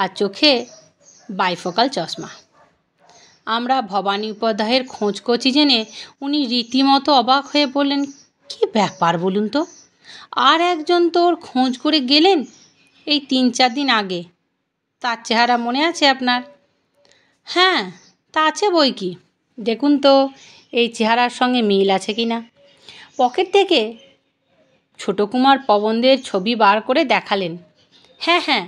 আর চোখে বাইফোকাল চশমা। আমরা ভবানী উপাধ্যায়ের খোঁজকচি জেনে উনি রীতিমতো অবাক হয়ে বললেন, কী ব্যাপার বলুন তো? আর একজন তোর খোঁজ করে গেলেন এই 3-4 দিন আগে। তার চেহারা মনে আছে আপনার? হ্যাঁ, তা আছে বই কি। দেখুন তো এই চেহারার সঙ্গে মিল আছে কি না। পকেট থেকে ছোটো কুমার পবনদের ছবি বার করে দেখালেন। হ্যাঁ হ্যাঁ,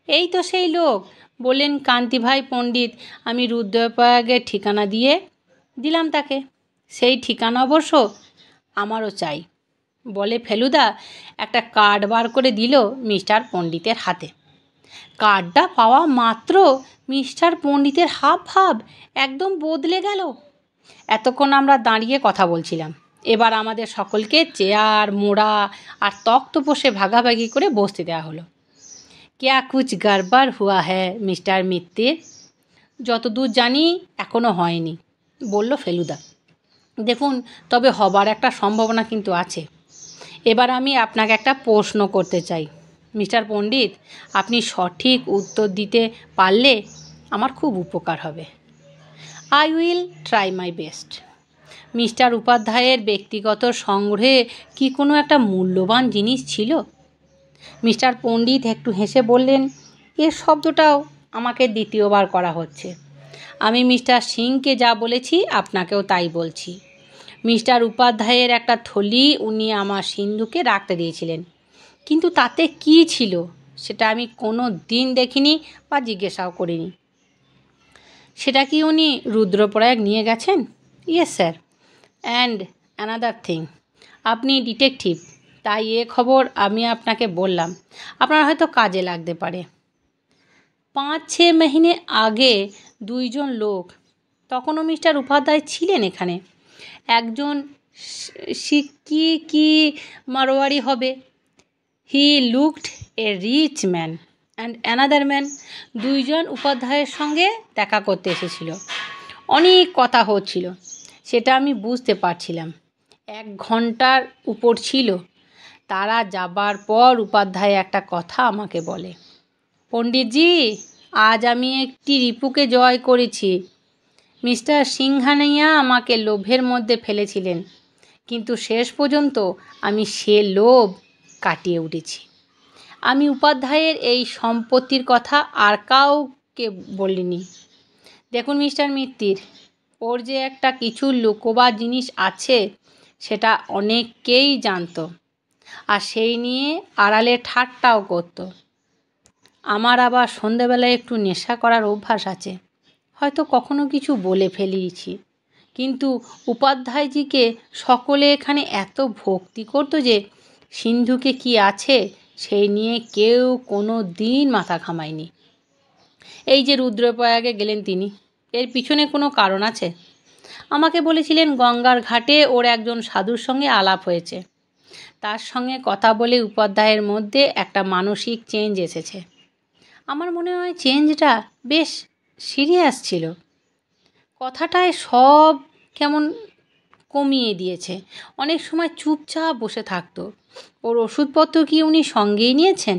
এই তো সেই লোক। বললেন, কান্তি ভাই পণ্ডিত, আমি রুদ্রপ্রয়াগের ঠিকানা দিয়ে দিলাম তাকে। সেই ঠিকানা অবশ্য আমারও চাই। বলে ফেলুদা একটা কার্ড বার করে দিল মিস্টার পণ্ডিতের হাতে। কার্ডটা পাওয়া মাত্র মিস্টার পণ্ডিতের হাব ভাব একদম বদলে গেল। এতক্ষণ আমরা দাঁড়িয়ে কথা বলছিলাম। এবার আমাদের সকলকে চেয়ার, মোড়া আর তক্তপোষে ভাগাভাগি করে বসতে দেওয়া হলো। क्या कुछ गड़बड़ हुआ है মিস্টার মিত্তির? যতদূর জানি এখনও হয়নি, বলল ফেলুদা। দেখুন, তবে হবার একটা সম্ভাবনা কিন্তু আছে। এবার আমি আপনাকে একটা প্রশ্ন করতে চাই। মিস্টার পণ্ডিত, আপনি সঠিক উত্তর দিতে পারলে আমার খুব উপকার হবে। I will try my best. Mister উপাধ্যায়ের ব্যক্তিগত সংগ্রহে কি কোনো একটা মূল্যবান জিনিস ছিল? মিস্টার পণ্ডিত একটু হেসে বললেন, এর শব্দটাও আমাকে দ্বিতীয়বার করা হচ্ছে। আমি মিস্টার সিংকে যা বলেছি আপনাকেও তাই বলছি। মিস্টার উপাধ্যায়ের একটা থলি উনি আমার সিন্ধুকে রাখতে দিয়েছিলেন, কিন্তু তাতে কি ছিল সেটা আমি কোনো দিন দেখিনি বা জিজ্ঞাসাও করিনি। সেটা কি উনি রুদ্রপ্রয়াগ নিয়ে গেছেন? Yes sir. And another thing, আপনি ডিটেকটিভ, তাই এ খবর আমি আপনাকে বললাম, আপনার হয়তো কাজে লাগতে পারে। 5-6 মহিনে আগে 2 জন লোক, তখনও মিস্টার উপাধ্যায় ছিলেন এখানে। একজন সিক্কি কি মারোয়ারি হবে। He looked a rich man and another man. 2 জন উপাধ্যায়ের সঙ্গে দেখা করতে এসেছিল। অনেক কথা হচ্ছিল, সেটা আমি বুঝতে পারছিলাম। 1 ঘন্টার উপর ছিল। তারা যাবার পর উপাধ্যায় একটা কথা আমাকে বলে, পণ্ডিতজি, আজ আমি একটি রিপুকে জয় করেছি। মিস্টার সিংহানিয়া আমাকে লোভের মধ্যে ফেলেছিলেন, কিন্তু শেষ পর্যন্ত আমি সে লোভ কাটিয়ে উঠেছি। আমি উপাধ্যায়ের এই সম্পত্তির কথা আর কাউকে বলিনি। দেখুন মিস্টার মিত্তির, ওর যে একটা কিছু লুকোবার জিনিস আছে সেটা অনেকেই জানতো, আর সেই নিয়ে আড়ালে ঠাট্টাও করতো। আমার আবার সন্ধেবেলায় একটু নেশা করার অভ্যাস আছে, হয়তো কখনো কিছু বলে ফেলিয়েছি, কিন্তু উপাধ্যায়জিকে সকলে এখানে এত ভক্তি করতো যে সিন্ধুকে কি আছে সেই নিয়ে কেউ কোনো দিন মাথা ঘামায়নি। এই যে রুদ্রপ্রয়াগে গেলেন তিনি, এর পিছনে কোনো কারণ আছে। আমাকে বলেছিলেন গঙ্গার ঘাটে ওর একজন সাধুর সঙ্গে আলাপ হয়েছে। তার সঙ্গে কথা বলে উপাধ্যায়ের মধ্যে একটা মানসিক চেঞ্জ এসেছে। আমার মনে হয় চেঞ্জটা বেশ সিরিয়াস ছিল। কথাটায় সব কেমন কমিয়ে দিয়েছে। অনেক সময় চুপচাপ বসে থাকতো। ওর ওষুধপত্র কি উনি সঙ্গেই নিয়েছেন?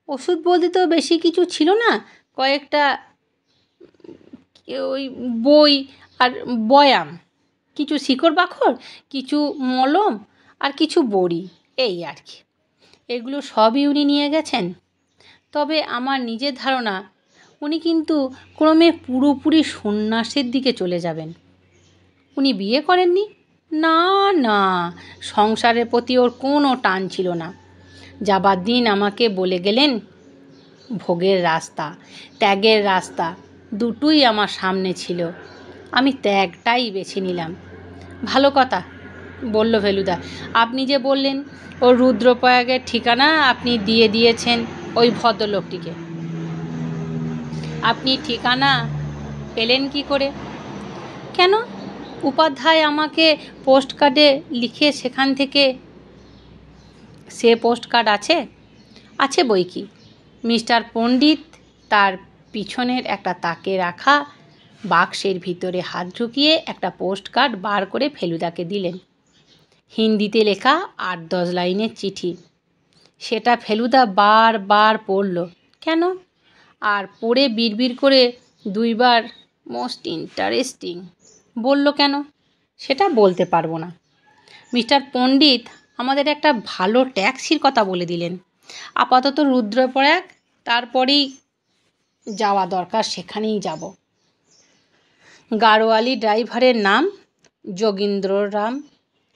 ওষুধ বলতে তো বেশি কিছু ছিল না, কয়েকটা ওই বই আর বয়াম, কিছু শিকড় বাখড়, কিছু মলম আর কিছু বড়ি, এই আর কি। এগুলো সবই উনি নিয়ে গেছেন। তবে আমার নিজের ধারণা উনি কিন্তু ক্রমে পুরোপুরি সন্ন্যাসের দিকে চলে যাবেন। উনি বিয়ে করেননি? না না, সংসারের প্রতি ওর কোনো টান ছিল না। যাবার দিন আমাকে বলে গেলেন, ভোগের রাস্তা, ত্যাগের রাস্তা দুটোই আমার সামনে ছিল, আমি ত্যাগটাই বেছে নিলাম। ভালো কথা, বলল ফেলুদা। আপনি যে বললেন ও রুদ্রপ্রয়াগের ঠিকানা আপনি দিয়ে দিয়েছেন ওই ভদ্রলোকটিকে, আপনি ঠিকানা পেলেন কি করে? কেন, উপাধ্যায় আমাকে পোস্টকার্ডে লিখে সেখান থেকে। সে পোস্টকার্ড আছে? আছে বই কি। মিস্টার পণ্ডিত তার পিছনের একটা তাকে রাখা বাক্সের ভিতরে হাত ঢুকিয়ে একটা পোস্টকার্ড বার করে ফেলুদাকে দিলেন। হিন্দিতে লেখা 8-10 লাইনের চিঠি। সেটা ফেলুদা বারবার পড়ল। কেন? আর পড়ে বিড়বিড় করে 2 বার মোস্ট ইন্টারেস্টিং বলল। কেন সেটা বলতে পারবো না। মিস্টার পণ্ডিত আমাদের একটা ভালো ট্যাক্সির কথা বলে দিলেন। আপাতত রুদ্রপ্রয়াগ, তারপরেই যাওয়া দরকার সেখানেই যাব। গাড়োয়ালি ড্রাইভারের নাম যোগীন্দ্ররাম।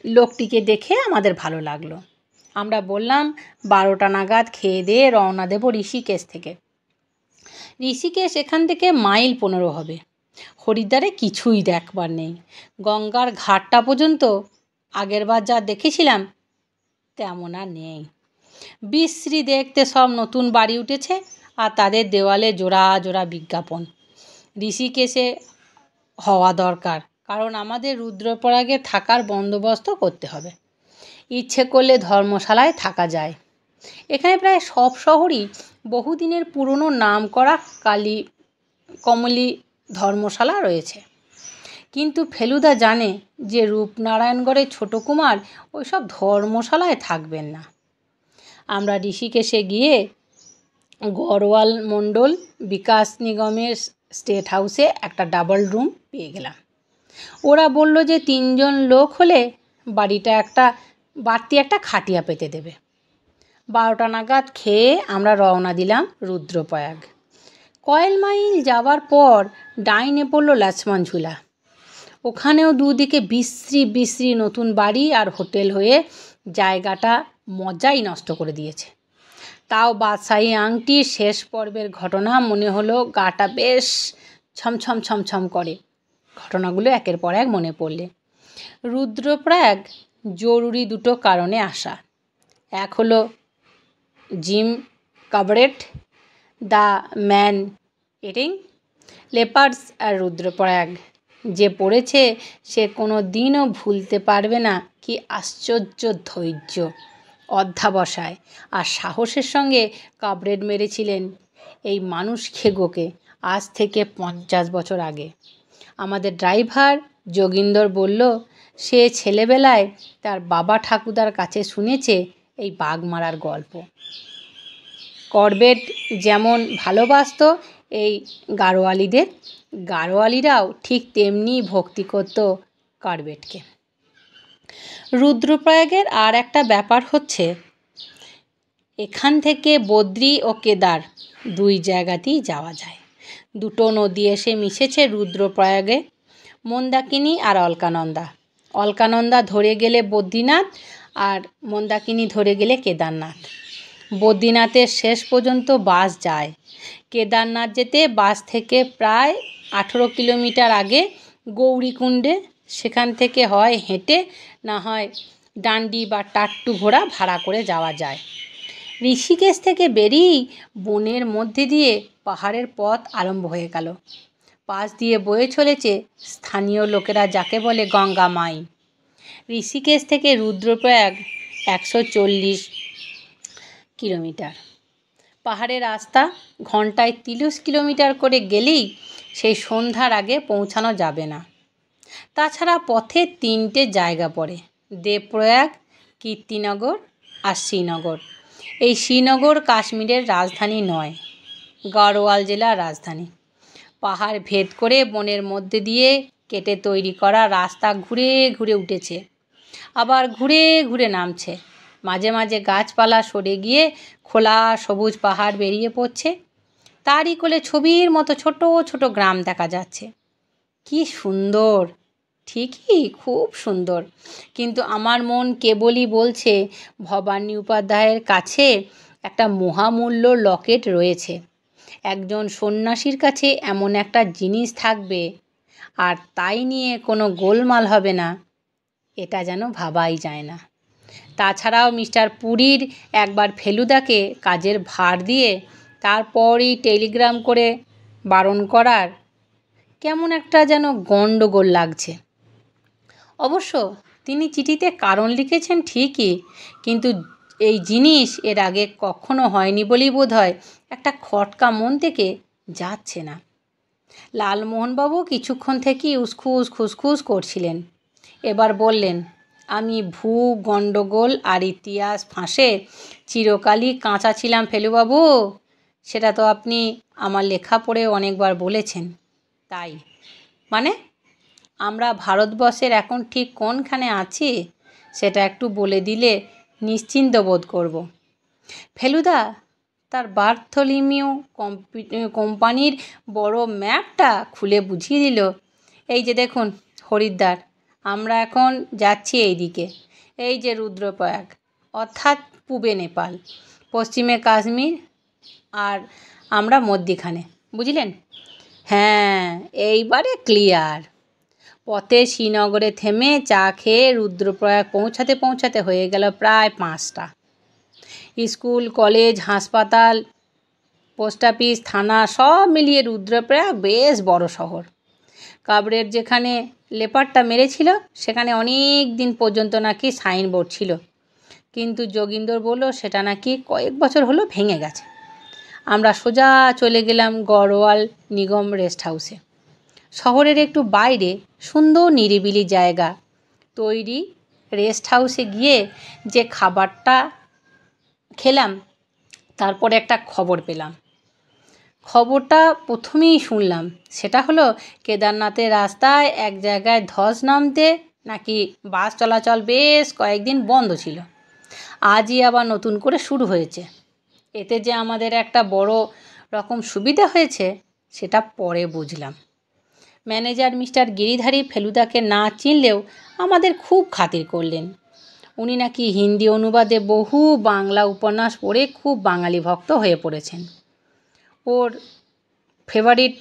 লোকটিকে দেখে আমাদের ভালো লাগলো। আমরা বললাম 12টা নাগাদ খেয়ে দিয়ে রওনা দেব ঋষিকেশ থেকে। ঋষিকেশ এখান থেকে মাইল 15 হবে। হরিদ্বারে কিছুই দেখবার নেই। গঙ্গার ঘাটটা পর্যন্ত আগেরবার যা দেখেছিলাম তেমন আর নেই। বিশ্রী দেখতে সব নতুন বাড়ি উঠেছে, আর তাদের দেওয়ালে জোড়া জোড়া বিজ্ঞাপন। ঋষিকেশে হওয়া দরকার, কারণ আমাদের রুদ্রপ্রয়াগে থাকার বন্দোবস্ত করতে হবে। ইচ্ছে করলে ধর্মশালায় থাকা যায়। এখানে প্রায় সব শহরই বহুদিনের পুরনো নাম করা কমলি ধর্মশালা রয়েছে। কিন্তু ফেলুদা জানে যে রূপনারায়ণগড়ের ছোট কুমার ওইসব ধর্মশালায় থাকবেন না। আমরা ঋষিকেশে গিয়ে গড়ওয়াল মণ্ডল বিকাশ নিগমের স্টেট হাউসে একটা ডাবল রুম পেয়ে গেলাম। ওরা বলল যে 3 জন লোক হলে বাড়িটা বাড়তি একটা খাটিয়া পেতে দেবে। 12টা নাগাদ খেয়ে আমরা রওনা দিলাম রুদ্রপ্রয়াগ। কয়েক মাইল যাওয়ার পর ডাইনে পড়ল লক্ষ্মণ ঝুলা। ওখানেও দুদিকে বিশ্রী বিশ্রী নতুন বাড়ি আর হোটেল হয়ে জায়গাটা মজাই নষ্ট করে দিয়েছে। তাও বাদশাহী আংটির শেষ পর্বের ঘটনা মনে হলো গাটা বেশ ছমছম ছমছম করে। ঘটনাগুলো একের পর এক মনে পড়লে রুদ্রপ্রয়াগ জরুরি 2টো কারণে আসা। এক হলো জিম কাবরেট, দ্য ম্যান ইটিং লেপার্স, আর রুদ্রপ্রয়াগ যে পড়েছে সে কোনো দিনও ভুলতে পারবে না কি আশ্চর্য ধৈর্য, অধ্যাবসায় আর সাহসের সঙ্গে কাবরেট মেরেছিলেন এই মানুষ খেগোকে আজ থেকে 50 বছর আগে। আমাদের ড্রাইভার যোগিন্দর বলল সে ছেলেবেলায় তার বাবা ঠাকুরদার কাছে শুনেছে এই বাঘ মারার গল্প। করবেট যেমন ভালোবাসত এই গাড়োয়ালিদের, গাড়োয়ালিরাও ঠিক তেমনি ভক্তি করত করবেটকে। রুদ্রপ্রয়াগের আর একটা ব্যাপার হচ্ছে এখান থেকে বদ্রী ও কেদার 2 জায়গাতেই যাওয়া যায়। 2টো নদী এসে মিশেছে রুদ্রপ্রয়াগে, মন্দাকিনী আর অলকানন্দা। অলকানন্দা ধরে গেলে বদ্রীনাথ আর মন্দাকিনী ধরে গেলে কেদারনাথ। বদ্রীনাথের শেষ পর্যন্ত বাস যায়। কেদারনাথ যেতে বাস থেকে প্রায় 18 কিলোমিটার আগে গৌরীকুণ্ডে, সেখান থেকে হয় হেঁটে না হয় ডান্ডি বা টাট্টু ঘোড়া ভাড়া করে যাওয়া যায়। ঋষিকেশ থেকে বেরিয়েই বনের মধ্যে দিয়ে পাহাড়ের পথ আরম্ভ হয়ে গেল। পাশ দিয়ে বয়ে চলেছে স্থানীয় লোকেরা যাকে বলে গঙ্গা মাই। ঋষিকেশ থেকে রুদ্রপ্রয়াগ 140 কিলোমিটার। পাহাড়ের রাস্তা ঘন্টায় 30 কিলোমিটার করে গেলেই সেই সন্ধ্যার আগে পৌঁছানো যাবে না। তাছাড়া পথে 3টে জায়গা পড়ে, দেবপ্রয়াগ, কীর্তিনগর আর শ্রীনগর। এই শ্রীনগর কাশ্মীরের রাজধানী নয়, গাড়োয়াল জেলার রাজধানী। পাহাড় ভেদ করে বনের মধ্যে দিয়ে কেটে তৈরি করা রাস্তা ঘুরে ঘুরে উঠেছে, আবার ঘুরে ঘুরে নামছে। মাঝে মাঝে গাছপালা সরে গিয়ে খোলা সবুজ পাহাড় বেরিয়ে পড়ছে। তারই কোলে ছবির মতো ছোট ছোট গ্রাম দেখা যাচ্ছে। কি সুন্দর, ঠিকই খুব সুন্দর। কিন্তু আমার মন কেবলই বলছে ভবানী উপাধ্যায়ের কাছে একটা মহামূল্য লকেট রয়েছে। একজন সন্ন্যাসীর কাছে এমন একটা জিনিস থাকবে আর তাই নিয়ে কোনো গোলমাল হবে না, এটা যেন ভাবাই যায় না। তাছাড়াও মিস্টার পুরীর একবার ফেলুদাকে কাজের ভার দিয়ে তারপরই টেলিগ্রাম করে বারণ করার কেমন একটা যেন গণ্ডগোল লাগছে। অবশ্য তিনি চিঠিতে কারণ লিখেছেন ঠিকই, কিন্তু এই জিনিস এর আগে কখনো হয়নি বলেই বোধহয় একটা খটকা মন থেকে যাচ্ছে না। লালমোহনবাবু কিছুক্ষণ থেকেই উসখুস খুসখুস করছিলেন। এবার বললেন, আমি গণ্ডগোল আর ইতিহাস ফাঁসে চিরকালই কাঁচা ছিলাম ফেলুবাবু। সেটা তো আপনি আমার লেখা পড়ে অনেকবার বলেছেন। তাই মানে আমরা ভারতবর্ষের এখন ঠিক কোনখানে আছি সেটা একটু বলে দিলে নিশ্চিন্ত বোধ করব। ফেলুদা তার বার্থোলিমিউ কোম্পানির বড় ম্যাপটা খুলে বুঝিয়ে দিল, এই যে দেখুন হরিদ্বার, আমরা এখন যাচ্ছি এই দিকে, এই যে রুদ্রপ্রয়াগ অর্থাৎ পূবে নেপাল, পশ্চিমে কাশ্মীর আর আমরা মধ্যিখানে, বুঝলেন? হ্যাঁ, এইবারে ক্লিয়ার। পথে শ্রীনগরে থেমে চা খেয়ে রুদ্রপ্রয়াগ পৌঁছাতে পৌঁছাতে হয়ে গেল প্রায় 5টা। স্কুল, কলেজ, হাসপাতাল, পোস্ট অফিস, থানা সব মিলিয়ে রুদ্রপ্রয়াগ বেশ বড় শহর। কাবরের যেখানে লেপারটা মেরেছিল সেখানে অনেক দিন পর্যন্ত নাকি সাইনবোর্ড ছিল, কিন্তু যোগিন্দর বলল সেটা নাকি কয়েক বছর হলো ভেঙে গেছে। আমরা সোজা চলে গেলাম গড়ওয়াল নিগম রেস্ট হাউসে। শহরের একটু বাইরে সুন্দর নিরিবিলি জায়গা তৈরি রেস্ট হাউসে গিয়ে যে খাবারটা খেলাম, তারপরে একটা খবর পেলাম। খবরটা প্রথমেই শুনলাম, সেটা হলো কেদারনাথের রাস্তায় এক জায়গায় ধস নামতে নাকি বাস চলাচল বেশ কয়েকদিন বন্ধ ছিল। আজই আবার নতুন করে শুরু হয়েছে। এতে যে আমাদের একটা বড় রকম সুবিধা হয়েছে সেটা পরে বুঝলাম। ম্যানেজার মিস্টার গিরিধারী ফেলুদাকে না চিনলেও আমাদের খুব খাতির করলেন। উনি নাকি হিন্দি অনুবাদে বহু বাংলা উপন্যাস পড়ে খুব বাঙালি ভক্ত হয়ে পড়েছেন। ওর ফেভারিট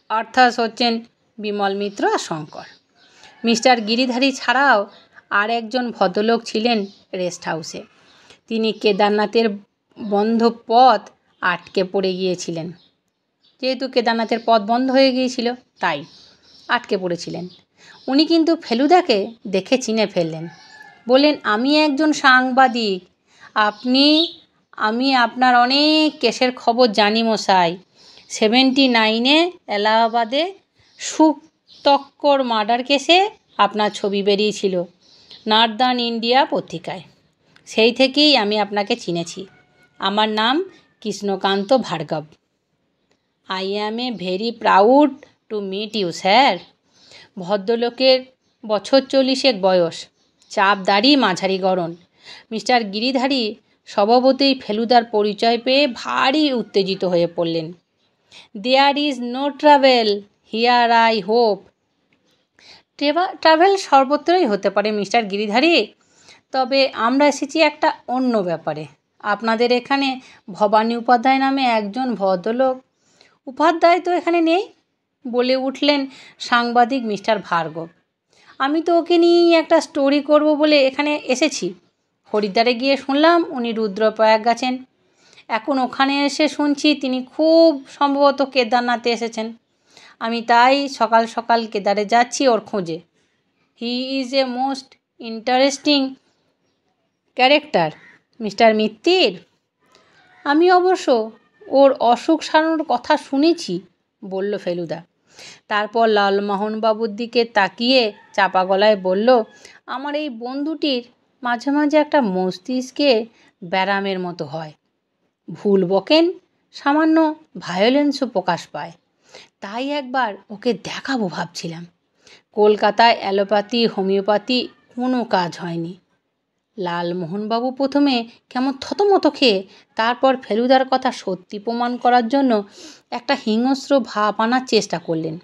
অর্থাৎ হচ্ছেন বিমল মিত্র আর শঙ্কর। মিস্টার গিরিধারী ছাড়াও আর একজন ভদ্রলোক ছিলেন রেস্ট হাউসে। তিনি কেদারনাথের বন্ধ পথ আটকে পড়ে গিয়েছিলেন। যেহেতু কেদারনাথের পথ বন্ধ হয়ে গিয়েছিল তাই আটকে পড়েছিলেন। উনি কিন্তু ফেলুদাকে দেখে চিনে ফেললেন। বললেন, আমি একজন সাংবাদিক, আমি আপনার অনেক কেসের খবর জানি মশাই। 79-এ এলাহাবাদে সুতক্কর মার্ডার কেসে আপনার ছবি বেরিয়েছিল নর্দার্ন ইন্ডিয়া পত্রিকায়। সেই থেকেই আমি আপনাকে চিনেছি। আমার নাম Krishnakanta Bhargav. I am very proud to meet you sir. ভদ্রলোকের বছর 40 বয়স, চাপ দাড়ি, মাঝারি গড়ন। মিস্টার গিরিধারী স্বভাবতই ফেলুদার পরিচয় পেয়ে ভারী উত্তেজিত হয়ে পড়লেন। There is no trouble here I hope. Trouble সর্বত্রই হতে পারে মিস্টার গিরিধারী, তবে আমরা এসেছি একটা অন্য ব্যাপারে। আপনাদের এখানে ভবানী উপাধ্যায় নামে একজন ভদ্রলোক। উপাধ্যায় তো এখানে নেই, বলে উঠলেন সাংবাদিক মিস্টার ভার্গব। আমি তো ওকে নিয়েই একটা স্টোরি করব বলে এখানে এসেছি। হরিদ্বারে গিয়ে শুনলাম উনি রুদ্রপ্রয়াগ গেছেন। এখন ওখানে এসে শুনছি তিনি খুব সম্ভবত কেদারনাথে এসেছেন। আমি তাই সকাল সকাল কেদারে যাচ্ছি ওর খোঁজে। He is a most interesting character mister Mitter. আমি অবশ্য ওর অসুখ সারানোর কথা শুনেছি, বলল ফেলুদা। তারপর লালমোহনবাবুর দিকে তাকিয়ে চাপা গলায় বলল, আমার এই বন্ধুটির মাঝে মাঝে একটা মস্তিষ্কে ব্যারামের মতো হয়। ভুল বকেন, সামান্য ভায়োলেন্সও প্রকাশ পায়। তাই একবার ওকে দেখাবো ভাবছিলাম। কলকাতায় অ্যালোপ্যাথি হোমিওপ্যাথি কোনো কাজ হয়নি। লালমোহনবাবু প্রথমে কেমন থতমত খেয়ে তারপর ফেলুদার কথা সত্যি প্রমাণ করার জন্য একটা হিংস্র ভাব আনার চেষ্টা করলেন,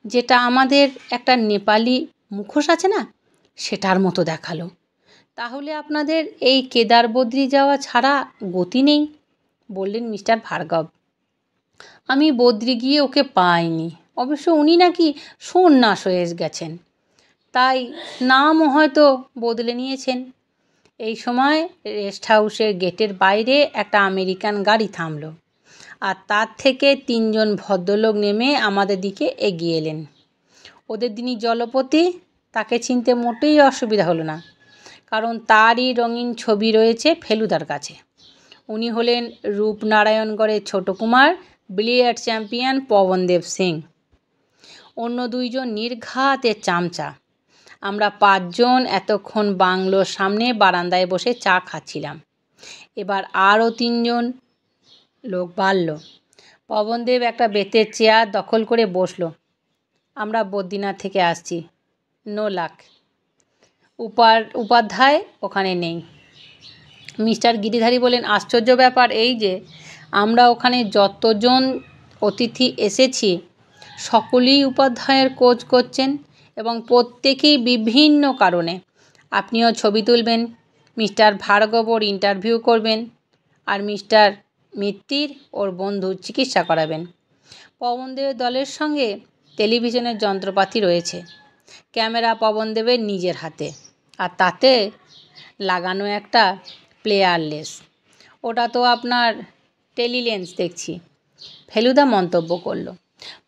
যেটা আমাদের একটা নেপালি মুখোশ আছে না, সেটার মতো দেখালো। তাহলে আপনাদের এই কেদার বদ্রি যাওয়া ছাড়া গতি নেই, বললেন মিস্টার ভার্গব। আমি বদ্রি গিয়ে ওকে পাইনি। অবশ্য উনি নাকি সন্ন্যাস হয়ে গেছেন, তাই নামও হয়তো বদলে নিয়েছেন। এই সময় রেস্ট হাউসের গেটের বাইরে একটা আমেরিকান গাড়ি থামলো, আর তার থেকে 3 জন ভদ্রলোক নেমে আমাদের দিকে এগিয়ে এলেন। ওদের যিনি জলপতি, তাকে চিনতে মোটেই অসুবিধা হলো না, কারণ তারই রঙিন ছবি রয়েছে ফেলুদার কাছে। উনি হলেন রূপনারায়ণগড়ের ছোট কুমার, বিলিয়ার্ড চ্যাম্পিয়ন পবনদেব সিং। অন্য 2 জন নির্ঘাতের চামচা। আমরা 5 জন এতক্ষণ বাংলোর সামনে বারান্দায় বসে চা খাচ্ছিলাম। এবার আরও 3 জন লোক বাড়ল। পবনদেব একটা বেতের চেয়ার দখল করে বসলো। আমরা বদ্রীনাথ থেকে আসছি, নো লাক। উপাধ্যায় ওখানে নেই। মিস্টার গিরিধারী বলেন, আশ্চর্য ব্যাপার এই যে আমরা ওখানে যতজন অতিথি এসেছি সকলেই উপাধ্যায়ের খোঁজ করছেন এবং প্রত্যেকেই বিভিন্ন কারণে। আপনিও ছবি তুলবেন, মিস্টার ভার্গব ওর ইন্টারভিউ করবেন, আর মিস্টার মিত্তির ওর বন্ধুর চিকিৎসা করাবেন। পবনদেবের দলের সঙ্গে টেলিভিশনের যন্ত্রপাতি রয়েছে। ক্যামেরা পবনদেবের নিজের হাতে, আর তাতে লাগানো একটা প্লেয়ারলেস। ওটা তো আপনার টেলিলেন্স দেখছি, ফেলুদা মন্তব্য করল।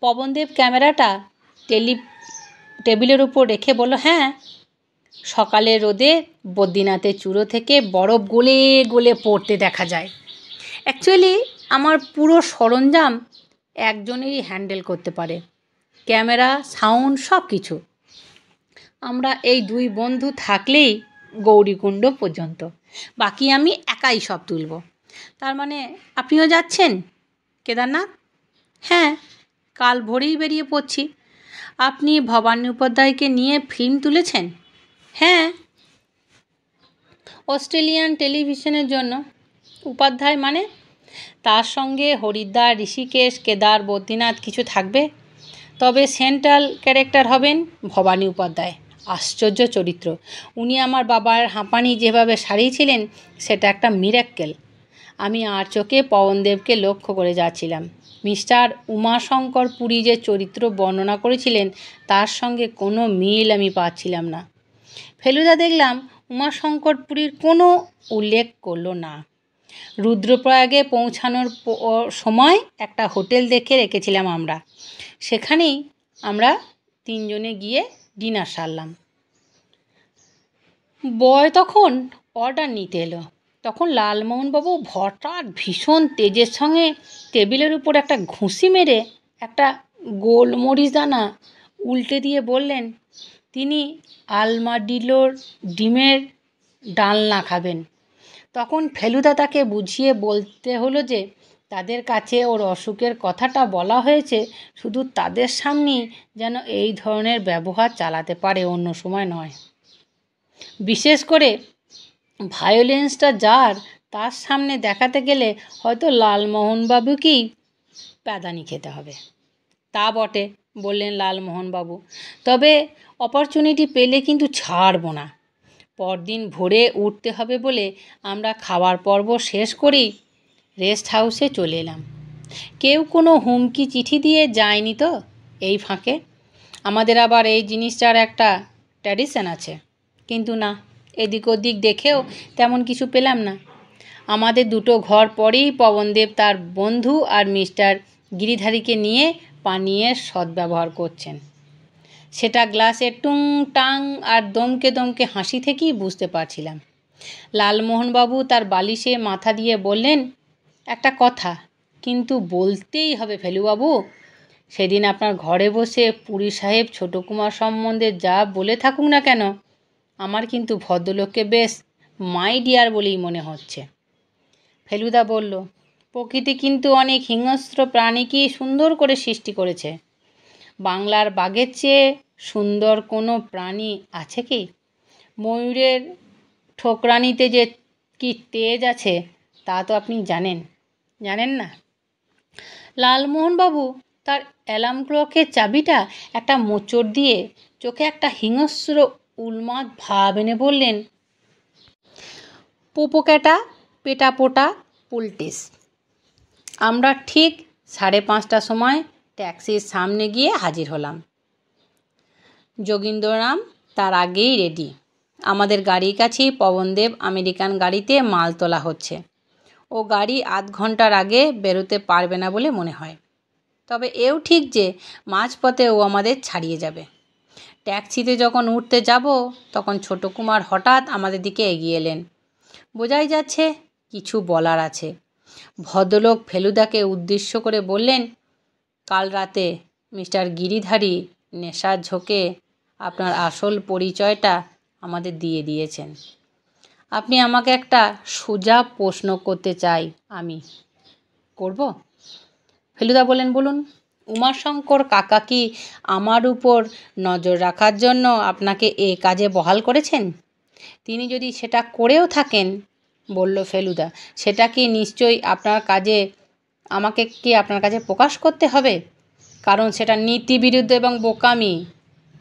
পবনদেব ক্যামেরাটা টেবিলের উপর রেখে বলল, হ্যাঁ, সকালের রোদে বদ্রীনাথের চূড়ো থেকে বরফ গলে গলে পড়তে দেখা যায়। অ্যাকচুয়ালি আমার পুরো সরঞ্জাম একজনেরই হ্যান্ডেল করতে পারে, ক্যামেরা, সাউন্ড, সব কিছু। আমরা এই 2 বন্ধু থাকলেই গৌরীকুণ্ড পর্যন্ত, বাকি আমি একাই সব তুলব। তার মানে আপনিও যাচ্ছেন কেদারনাথ? হ্যাঁ, কাল ভোরেই বেরিয়ে পড়ছি। আপনি ভবানী উপাধ্যায়কে নিয়ে ফিল্ম তুলেছেন? হ্যাঁ, অস্ট্রেলিয়ান টেলিভিশনের জন্য। উপাধ্যায় মানে? তার সঙ্গে হরিদ্বার, ঋষিকেশ, কেদার, বদ্রীনাথ কিছু থাকবে। তবে সেন্ট্রাল ক্যারেক্টার হবেন ভবানী উপাধ্যায়। আশ্চর্য চরিত্র। উনি আমার বাবার হাঁপানি যেভাবে সারিয়েছিলেন সেটা একটা মিরাক্কেল। আমি আর চোখে পবনদেবকে লক্ষ্য করে যাচ্ছিলাম। মিস্টার উমাশঙ্কর পুরী যে চরিত্র বর্ণনা করেছিলেন তার সঙ্গে কোনো মিল আমি পাচ্ছিলাম না। ফেলুদা দেখলাম উমাশঙ্কর পুরীর কোনো উল্লেখ করল না। রুদ্রপ্রয়াগে পৌঁছানোর সময় একটা হোটেল দেখে রেখেছিলাম আমরা। সেখানেই আমরা তিনজনে গিয়ে ডিনার সারলাম। বয় তখন অর্ডার নিতে এলো। তখন লালমোহনবাবু হঠাৎ ভীষণ তেজের সঙ্গে টেবিলের উপর একটা ঘুষি মেরে একটা গোলমরিচ দানা উল্টে দিয়ে বললেন তিনি আলমাডিলোর ডিমের ডালনা খাবেন। তখন ফেলুদা তাকে বুঝিয়ে বলতে হলো যে তাদের কাছে ওর অসুখের কথাটা বলা হয়েছে শুধু তাদের সামনেই যেন এই ধরনের ব্যবহার চালাতে পারে, অন্য সময় নয়। বিশেষ করে ভায়োলেন্সটা যার তার সামনে দেখাতে গেলে হয়তো লালমোহনবাবুকেই প্যাদানি খেতে হবে। তা বটে, বললেন লালমোহনবাবু, তবে অপরচুনিটি পেলে কিন্তু ছাড়ব না। পরদিন ভোরে উঠতে হবে বলে আমরা খাওয়ার পর্ব শেষ করেই রেস্ট হাউসে চলে এলাম। কেউ কোনো হুমকি চিঠি দিয়ে যায়নি তো এই ফাঁকে? আমাদের আবার এই জিনিসটার একটা ট্র্যাডিশন আছে। কিন্তু না, এদিক ওদিক দেখেও তেমন কিছু পেলাম না। আমাদের দুটো ঘর পরেই পবনদেব তার বন্ধু আর মিস্টার গিরিধারীকে নিয়ে পানীয়ের সদ্ব্যবহার করছেন। সেটা গ্লাসে টুং টাং আর দমকে দমকে হাসি থেকেই বুঝতে পারছিলাম। লালমোহনবাবু তার বালিশে মাথা দিয়ে বললেন, একটা কথা কিন্তু বলতেই হবে ফেলুবাবু। সেদিন আপনার ঘরে বসে পুরী সাহেব ছোটো কুমার সম্বন্ধে যা বলে থাকুক না কেন, আমার কিন্তু ভদ্রলোককে বেশ মাই ডিয়ার বলেই মনে হচ্ছে। ফেলুদা বলল, প্রকৃতি কিন্তু অনেক হিংস্র প্রাণীকেই সুন্দর করে সৃষ্টি করেছে। বাংলার বাঘের চেয়ে সুন্দর কোনো প্রাণী আছে কি? ময়ূরের ঠোকরানিতে যে কি তেজ আছে তা তো আপনি জানেন না? লালমোহনবাবু তার অ্যালার্ম ক্লকের চাবিটা একটা মোচড় দিয়ে চোখে একটা হিংস্র উন্মাদ ভাব এনে বললেন, পোপোক্যাটা পেটাপোটা পুলটিস। আমরা ঠিক 5:30টার সময় ট্যাক্সির সামনে গিয়ে হাজির হলাম। যোগীন্দ্ররাম তার আগেই রেডি। আমাদের গাড়ির কাছেই পবনদেব আমেরিকান গাড়িতে মাল তোলা হচ্ছে। ও গাড়ি আধ ঘন্টার আগে বেরোতে পারবে না বলে মনে হয়। তবে এও ঠিক যে মাঝপথে ও আমাদের ছাড়িয়ে যাবে। ট্যাক্সিতে যখন উঠতে যাব তখন ছোটো কুমার হঠাৎ আমাদের দিকে এগিয়ে এলেন। বোঝাই যাচ্ছে কিছু বলার আছে। ভদ্রলোক ফেলুদাকে উদ্দেশ্য করে বললেন, কাল রাতে মিস্টার গিরিধারী নেশার ঝোঁকে আপনার আসল পরিচয়টা আমাদের দিয়ে দিয়েছেন। আপনি আমাকে একটা সোজা প্রশ্ন করতে চাই, আমি করব? ফেলুদা বললেন, বলুন। উমাশঙ্কর কাকা কি আমার উপর নজর রাখার জন্য আপনাকে এ কাজে বহাল করেছেন? তিনি যদি সেটা করেও থাকেন, বলল ফেলুদা, সেটা কি নিশ্চয়ই আমাকে কি আপনার কাছে প্রকাশ করতে হবে? কারণ সেটা নীতিবিরুদ্ধ এবং বোকামি।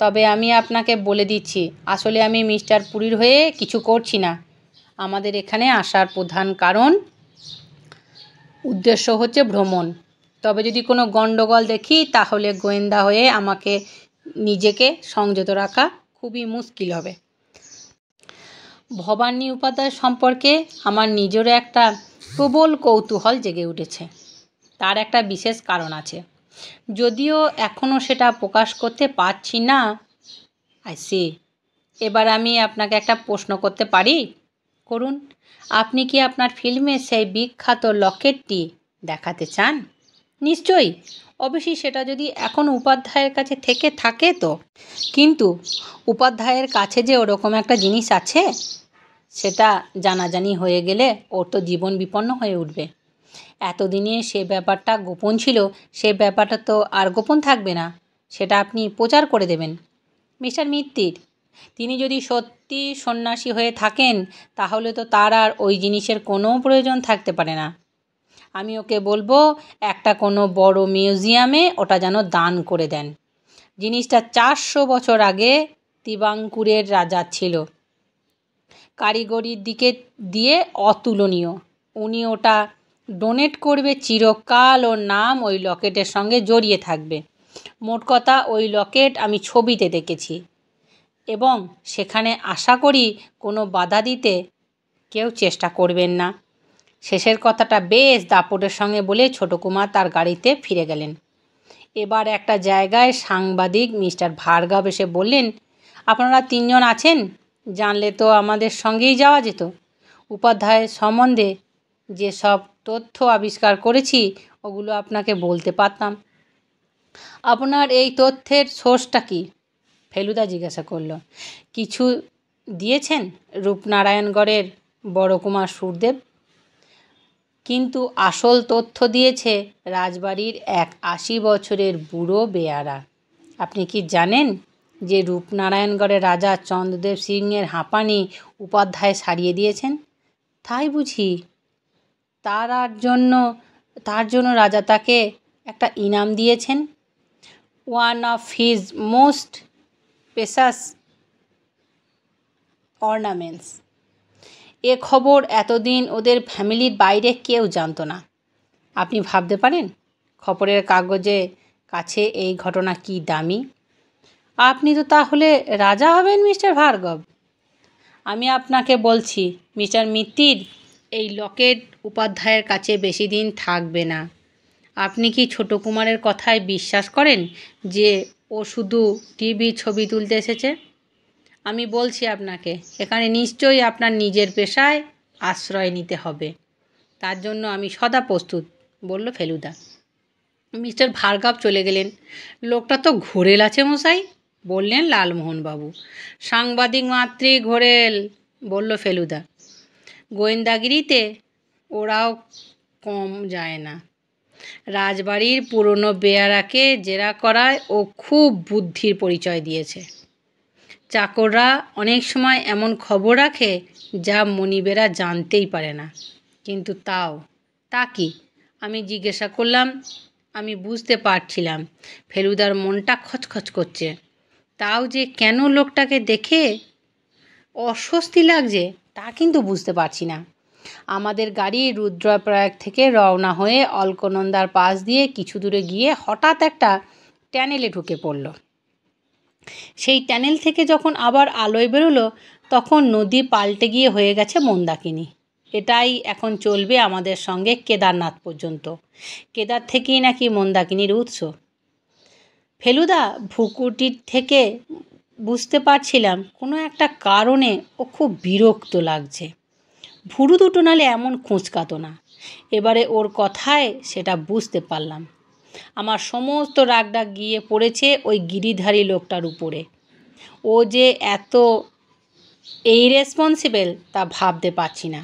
তবে আমি আপনাকে বলে দিচ্ছি, আসলে আমি মিস্টার পুরীর হয়ে কিছু করছি না। আমাদের এখানে আসার প্রধান উদ্দেশ্য হচ্ছে ভ্রমণ। তবে যদি কোনো গণ্ডগোল দেখি তাহলে গোয়েন্দা হয়ে আমাকে নিজেকে সংযত রাখা খুবই মুশকিল হবে। ভবানী উপাধ্যায় সম্পর্কে আমার নিজেরও একটা প্রবল কৌতূহল জেগে উঠেছে। তার একটা বিশেষ কারণ আছে, যদিও এখনও সেটা প্রকাশ করতে পারছি না। এবার আমি আপনাকে একটা প্রশ্ন করতে পারি? করুন। আপনি কি আপনার ফিল্মে সেই বিখ্যাত লকেটটি দেখাতে চান? নিশ্চয়ই। অবশ্যই, সেটা যদি এখন উপাধ্যায়ের কাছে থেকে থাকে তো। কিন্তু উপাধ্যায়ের কাছে যে ওরকম একটা জিনিস আছে? সেটা জানাজানি হয়ে গেলে ওর তো জীবন বিপন্ন হয়ে উঠবে। এতদিনে সে ব্যাপারটা গোপন ছিল, সে ব্যাপারটা তো আর গোপন থাকবে না, সেটা আপনি প্রচার করে দেবেন। মিস্টার মিত্তির, তিনি যদি সত্যি সন্ন্যাসী হয়ে থাকেন তাহলে তো তার আর ওই জিনিসের কোনো প্রয়োজন থাকতে পারে না। আমি ওকে বলবো একটা কোনো বড় মিউজিয়ামে ওটা যেন দান করে দেন। জিনিসটা 400 বছর আগে তিবাঙ্কুরের রাজা ছিল, কারিগরির দিকে দিয়ে অতুলনীয়। উনি ওটা ডোনেট করবে, চিরকাল ওর নাম ওই লকেটের সঙ্গে জড়িয়ে থাকবে। মোট কথা, ওই লকেট আমি ছবিতে দেখেছি এবং সেখানে আশা করি কোনো বাধা দিতে কেউ চেষ্টা করবেন না। শেষের কথাটা বেশ দাপটের সঙ্গে বলে ছোটকুমার তার গাড়িতে ফিরে গেলেন। এবার একটা জায়গায় সাংবাদিক মিস্টার ভার্গব এসে বললেন, আপনারা 3 জন আছেন, জানলে তো আমাদের সঙ্গেই যাওয়া যেত। উপাধ্যায়ের সম্বন্ধে যেসব তথ্য আবিষ্কার করেছি ওগুলো আপনাকে বলতে পারতাম। আপনার এই তথ্যের সোর্সটা কি? ফেলুদা জিজ্ঞাসা করল। কিছু দিয়েছেন রূপনারায়ণগড়ের বড়কুমার সুরদেব, কিন্তু আসল তথ্য দিয়েছে রাজবাড়ির এক 80 বছরের বুড়ো বেয়ারা। আপনি কি জানেন যে রূপনারায়ণগড়ের রাজা চন্দ্রদেব সিংয়ের হাঁপানি উপাধ্যায় সারিয়ে দিয়েছেন? তাই বুঝি? তার জন্য রাজা তাকে একটা ইনাম দিয়েছেন, one of his most precious ornaments. এ খবর এতদিন ওদের ফ্যামিলির বাইরে কেউ জানতো না। আপনি ভাবতে পারেন খবরের কাগজে কাছে এই ঘটনা কি দামি। আপনি তো তাহলে রাজা হবেন মিস্টার ভার্গব। আমি আপনাকে বলছি মিস্টার মিত্তির, এই লকেট উপাধ্যায়ের কাছে বেশি দিন থাকবে না। আপনি কি ছোট কুমারের কথায় বিশ্বাস করেন যে ও শুধু টিভি ছবি তুলতে এসেছে? আমি বলছি আপনাকে, এখানে নিশ্চয়ই আপনার নিজের পেশায় আশ্রয় নিতে হবে। তার জন্য আমি সদা প্রস্তুত, বলল ফেলুদা। মিস্টার ভার্গব চলে গেলেন। লোকটা তো ঘোরেল আছে মশাই, বললেন লালমোহনবাবু। সাংবাদিক মাত্রই ঘোরেল, বলল ফেলুদা। গোয়েন্দাগিরিতে ওরাও কম যায় না। রাজবাড়ির পুরনো বেয়ারাকে জেরা করায় ও খুব বুদ্ধির পরিচয় দিয়েছে। চাকররা অনেক সময় এমন খবর রাখে যা মনিবেরা জানতেই পারে না। কিন্তু তা কি? আমি জিজ্ঞাসা করলাম। আমি বুঝতে পারছিলাম ফেলুদার মনটা খচখচ করছে। তাও যে কেন লোকটাকে দেখে অস্বস্তি লাগছে তা কিন্তু বুঝতে পারছি না। আমাদের গাড়ি রুদ্রপ্রয়াগ থেকে রওনা হয়ে অলকনন্দার পাশ দিয়ে কিছু দূরে গিয়ে হঠাৎ একটা ট্যানেলে ঢুকে পড়ল। সেই ট্যানেল থেকে যখন আবার আলোয় বেরোলো তখন নদী পাল্টে গিয়ে হয়ে গেছে মন্দাকিনী। এটাই এখন চলবে আমাদের সঙ্গে কেদারনাথ পর্যন্ত। কেদার থেকেই নাকি মন্দাকিনীর উৎস। ফেলুদা ভুকুটির থেকে বুঝতে পারছিলাম কোনো একটা কারণে ও খুব বিরক্ত লাগছে। ভুরু দুটো নালে এমন খুঁচকাতো না। এবারে ওর কথায় সেটা বুঝতে পারলাম। আমার সমস্ত রাগডাগ গিয়ে পড়েছে ওই গিরিধারী লোকটার উপরে। ও যে এত ইরেসপন্সিবল তা ভাবতে পারছি না।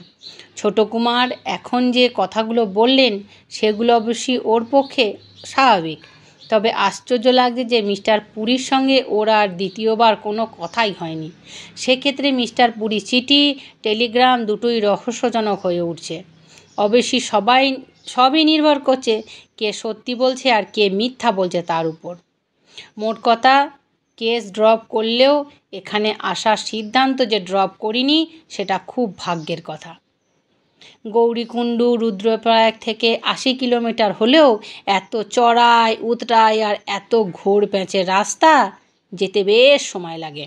ছোট কুমার এখন যে কথাগুলো বললেন সেগুলো অবশ্যই ওর পক্ষে স্বাভাবিক। তবে আশ্চর্য লাগছে যে মিস্টার পুরীর সঙ্গে ওর আর দ্বিতীয়বার কোনো কথাই হয়নি। সেক্ষেত্রে মিস্টার পুরীর চিঠি, টেলিগ্রাম দুটোই রহস্যজনক হয়ে উঠছে। অবশ্যই সবই নির্ভর করছে কে সত্যি বলছে আর কে মিথ্যা বলছে তার উপর। মোট কথা, কেস ড্রপ করলেও এখানে আসার সিদ্ধান্ত যে ড্রপ করিনি সেটা খুব ভাগ্যের কথা। গৌরীকুণ্ডু রুদ্রপ্রয়াগ থেকে 80 কিলোমিটার হলেও এত চড়াই উতরাই আর এত ঘোর প্যাঁচের রাস্তা যেতে বেশ সময় লাগে।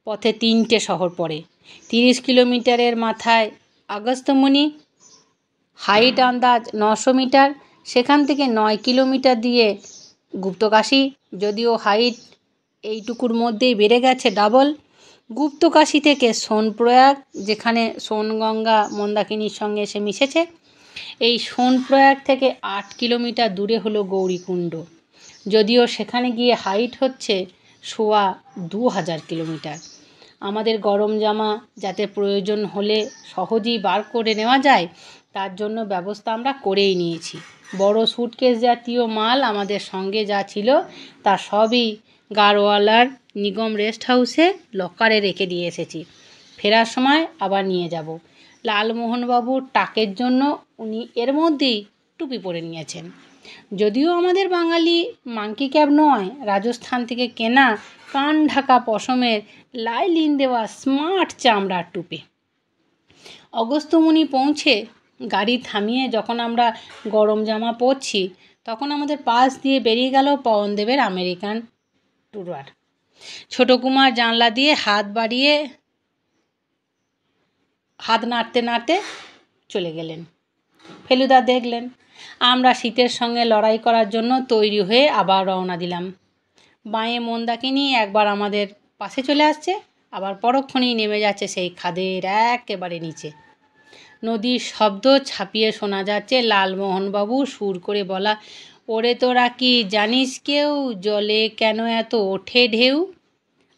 পথে 3টে শহর পড়ে। 30 কিলোমিটারের মাথায় আগস্ত্যমুনি, হাইট আন্দাজ 900 মিটার। সেখান থেকে 9 কিলোমিটার দিয়ে গুপ্তকাশী, যদিও হাইট এইটুকুর মধ্যেই বেড়ে গেছে ডাবল। গুপ্তকাশী থেকে সোনপ্রয়াগ, যেখানে সোনগঙ্গা মন্দাকিনীর সঙ্গে এসে মিশেছে। এই সোনপ্রয়াগ থেকে 8 কিলোমিটার দূরে হলো গৌরীকুণ্ড, যদিও সেখানে গিয়ে হাইট হচ্ছে 2000 কিলোমিটার। আমাদের গরম জামা যাতে প্রয়োজন হলে সহজেই বার করে নেওয়া যায় তার জন্য ব্যবস্থা আমরা করেই নিয়েছি। বড় স্যুটকেস জাতীয় মাল আমাদের সঙ্গে যা ছিল তা সবই গাড়োয়ালার নিগম রেস্ট হাউসে লকারে রেখে দিয়ে এসেছি। ফেরার সময় আবার নিয়ে যাব। লালমোহনবাবুর টাকের জন্য উনি এর মধ্যেই টুপি পরে নিয়েছেন। যদিও আমাদের বাঙালি মাঙ্কি ক্যাপ নয়, রাজস্থান থেকে কেনা কান ঢাকা পশমের লাইলিন দেওয়া স্মার্ট চামড়ার টুপি। অগস্ত্যমুনি পৌঁছে গাড়ি থামিয়ে যখন আমরা গরম জামা পরছি তখন আমাদের পাশ দিয়ে বেরিয়ে গেল পবনদেবের আমেরিকান ট্যুরার। ছোট কুমার জানলা দিয়ে হাত নাড়তে নাড়তে চলে গেলেন। ফেলুদা দেখলেন আমরা শীতের সঙ্গে লড়াই করার জন্য তৈরি হয়ে আবার রওনা দিলাম। বাঁয়ে মন্দাকিনী একবার আমাদের পাশে চলে আসছে, আবার পরক্ষণেই নেমে যাচ্ছে সেই খাদের একেবারে নিচে। নদীর শব্দ ছাপিয়ে শোনা যাচ্ছে লালমোহনবাবু সুর করে বলা, ওরে তোরা কি জানিস কেউ জলে কেন এত ওঠে ঢেউ।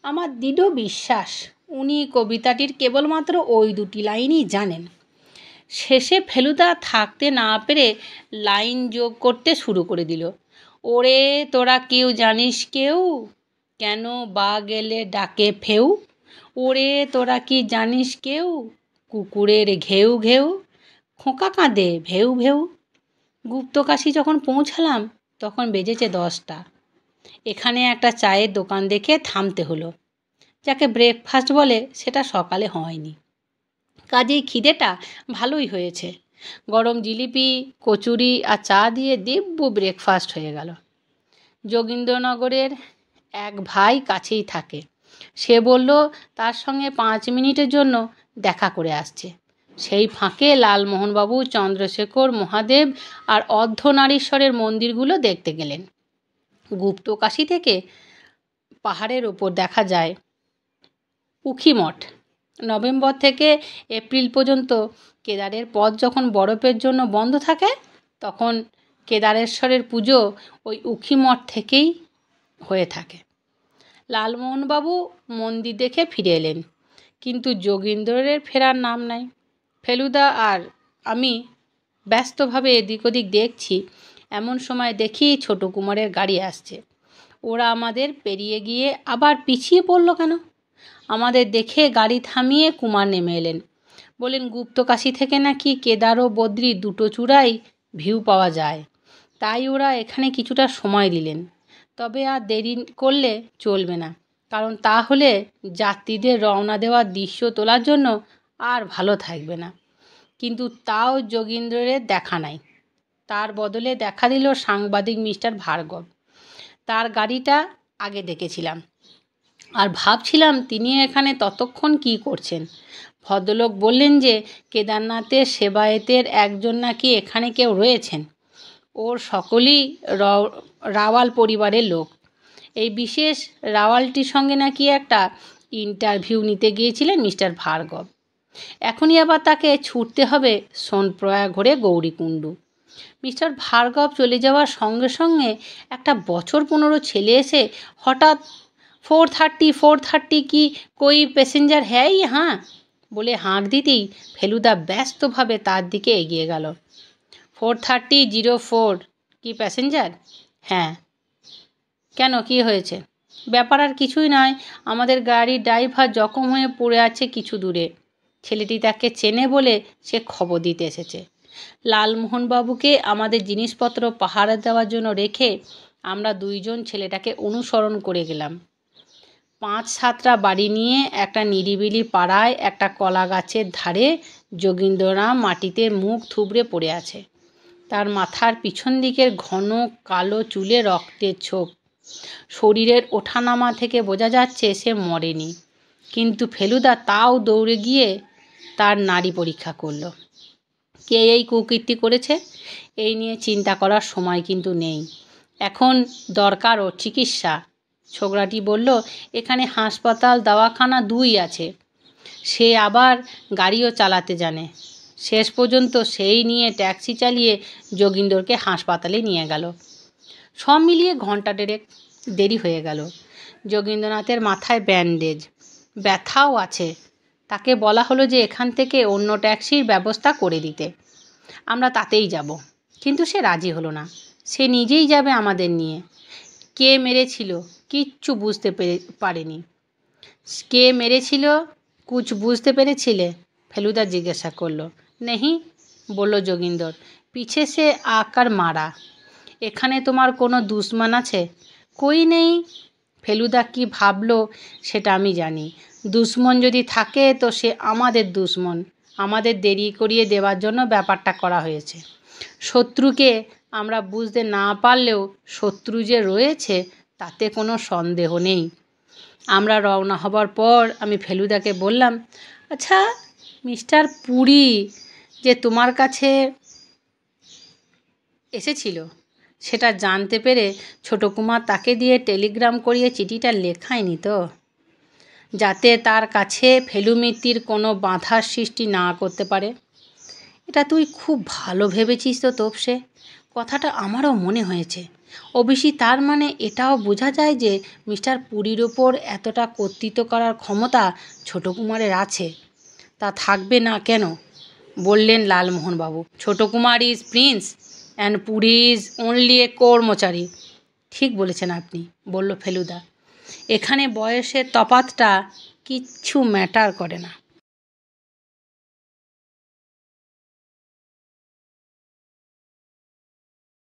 আমার দৃঢ় বিশ্বাস উনি কবিতাটির কেবলমাত্র ওই দুটি লাইনই জানেন। শেষে ফেলুদা থাকতে না পেরে লাইন যোগ করতে শুরু করে দিল। ওরে তোরা কেউ জানিস কেউ কেন বা গেলে ডাকে ফেউ। ওরে তোরা কি জানিস কেউ কুকুরের ঘেউ ঘেউ, খোঁকা কাঁদে ভেউ ভেউ। গুপ্তকাশী যখন পৌঁছালাম তখন বেজেছে 10টা। এখানে একটা চায়ের দোকান দেখে থামতে হলো। যাকে ব্রেকফাস্ট বলে সেটা সকালে হয়নি, কাজেই খিদেটা ভালোই হয়েছে। গরম জিলিপি, কচুরি আর চা দিয়ে দিব্য ব্রেকফাস্ট হয়ে গেল। যোগীন্দ্রনগরের এক ভাই কাছেই থাকে, সে বলল তার সঙ্গে 5 মিনিটের জন্য দেখা করে আসছে। সেই ফাঁকে লালমোহনবাবু চন্দ্রশেখর মহাদেব আর অর্ধনারীশ্বরের মন্দিরগুলো দেখতে গেলেন। গুপ্তকাশী থেকে পাহাড়ের ওপর দেখা যায় উখিমঠ। নভেম্বর থেকে এপ্রিল পর্যন্ত কেদারের পথ যখন বরফের জন্য বন্ধ থাকে তখন কেদারেশ্বরের পুজো ওই উখিমঠ থেকেই হয়ে থাকে। লালমোহনবাবু মন্দির দেখে ফিরে এলেন, কিন্তু যোগীন্দ্রের ফেরার নাম নাই। ফেলুদা আর আমি ব্যস্তভাবে এদিক ওদিক দেখছি, এমন সময় দেখি ছোট কুমারের গাড়ি আসছে। ওরা আমাদের পেরিয়ে গিয়ে আবার পিছিয়ে পড়লো কেন? আমাদের দেখে গাড়ি থামিয়ে কুমার নেমে এলেন, বলেন গুপ্তকাশী থেকে নাকি কেদার ও বদ্রি দুটো চূড়াই ভিউ পাওয়া যায়, তাই ওরা এখানে কিছুটা সময় দিলেন। তবে আর দেরি করলে চলবে না, কারণ তাহলে যাত্রীদের রওনা দেওয়ার দৃশ্য তোলার জন্য আর ভালো থাকবে না। কিন্তু তাও যোগীন্দ্রের দেখা নাই। তার বদলে দেখা দিল সাংবাদিক মিস্টার ভার্গব। তার গাড়িটা আগে দেখেছিলাম আর ভাবছিলাম তিনি এখানে ততক্ষণ কি করছেন। ভদ্রলোক বললেন যে কেদারনাথের সেবায়েতের একজন নাকি এখানে কেউ রয়েছেন। ওর সকলেই রাওয়াল পরিবারের লোক। এই বিশেষ রাওয়ালটির সঙ্গে নাকি একটা ইন্টারভিউ নিতে গিয়েছিলেন মিস্টার ভার্গব। এখনই আবার তাকে ছুটতে হবে সোনপ্রয়াগ হয়ে গৌরীকুণ্ডু। মিস্টার ভার্গব চলে যাওয়ার সঙ্গে সঙ্গে একটা বছর 15 ছেলে এসে হঠাৎ 4:30 কি কোই প্যাসেঞ্জার হ্যাঁ হ্যাঁ বলে হাঁক দিতেই ফেলুদা ব্যস্তভাবে তার দিকে এগিয়ে গেল। 4:30 কি প্যাসেঞ্জার? হ্যাঁ। কেন, কি হয়েছে? ব্যাপার আর কিছুই নয়, আমাদের গাড়ির ড্রাইভার জখম হয়ে পড়ে আছে কিছু দূরে। ছেলেটি তাকে চেনে বলে সে খবর দিতে এসেছে। লালমোহনবাবুকে আমাদের জিনিসপত্র পাহারা দেওয়ার জন্য রেখে আমরা 2 জন ছেলেটাকে অনুসরণ করে গেলাম। 5-7টা বাড়ি নিয়ে একটা নিরিবিলি পাড়ায় একটা কলা গাছের ধারে যোগীন্দ্ররাম মাটিতে মুখ থুবড়ে পড়ে আছে। তার মাথার পিছন দিকের ঘন কালো চুলে রক্তের ছোপ। শরীরের ওঠানামা থেকে বোঝা যাচ্ছে সে মরেনি, কিন্তু ফেলুদা তাও দৌড়ে গিয়ে তার নাড়ি পরীক্ষা করল। কে এই কুকীর্তি করেছে এই নিয়ে চিন্তা করার সময় কিন্তু নেই, এখন দরকার ওর চিকিৎসা। ছোকরাটি বলল, এখানে হাসপাতাল দাওয়াখানা 2 আছে। সে আবার গাড়িও চালাতে জানে। শেষ পর্যন্ত সেই নিয়ে ট্যাক্সি চালিয়ে যোগীন্দ্রকে হাসপাতালে নিয়ে গেল। সব মিলিয়ে ঘণ্টা 1.5 দেরি হয়ে গেল। যোগীন্দ্রনাথের মাথায় ব্যান্ডেজ, ব্যথাও আছে। তাকে বলা হলো যে এখান থেকে অন্য ট্যাক্সির ব্যবস্থা করে দিতে, আমরা তাতেই যাব। কিন্তু সে রাজি হলো না, সে নিজেই যাবে আমাদের নিয়ে। কে মেরেছিল কিচ্ছু বুঝতে পারেনি। কে মেরেছিল কুছ বুঝতে পেরেছিলে? ফেলুদা জিজ্ঞাসা করলো। নেহি, বলল যোগিন্দর, পিছে সে আকার মারা। এখানে তোমার কোনো দুশ্মন আছে? কই নেই। ফেলুদা কি ভাবলো সেটা আমি জানি। দুশ্মন যদি থাকে তো সে আমাদের দুশ্মন। আমাদের দেরি করিয়ে দেওয়ার জন্য ব্যাপারটা করা হয়েছে। শত্রুকে আমরা বুঝতে না পারলেও শত্রু যে রয়েছে তাতে কোনো সন্দেহ নেই। আমরা রওনা হবার পর আমি ফেলুদাকে বললাম, আচ্ছা মিস্টার পুরী যে তোমার কাছে এসেছিল সেটা জানতে পেরে ছোটকুমার তাকে দিয়ে টেলিগ্রাম করিয়ে চিঠিটা লেখায়নি তো, যাতে তার কাছে ফেলুমিত্তির কোনো বাধার সৃষ্টি না করতে পারে? এটা তুই খুব ভালো ভেবেছিস তো তোপসে। কথাটা আমারও মনে হয়েছে। অবশ্যই তার মানে এটাও বোঝা যায় যে মিস্টার পুরীর ওপর এতটা কর্তৃত্ব করার ক্ষমতা ছোটকুমারের আছে। তা থাকবে না কেন? বললেন লালমোহনবাবু। Chhotokumar is prince and Puri is only a karmachari. ঠিক বলেছেন আপনি, বলল ফেলুদা। এখানে বয়সের তফাতটা কিচ্ছু ম্যাটার করে না।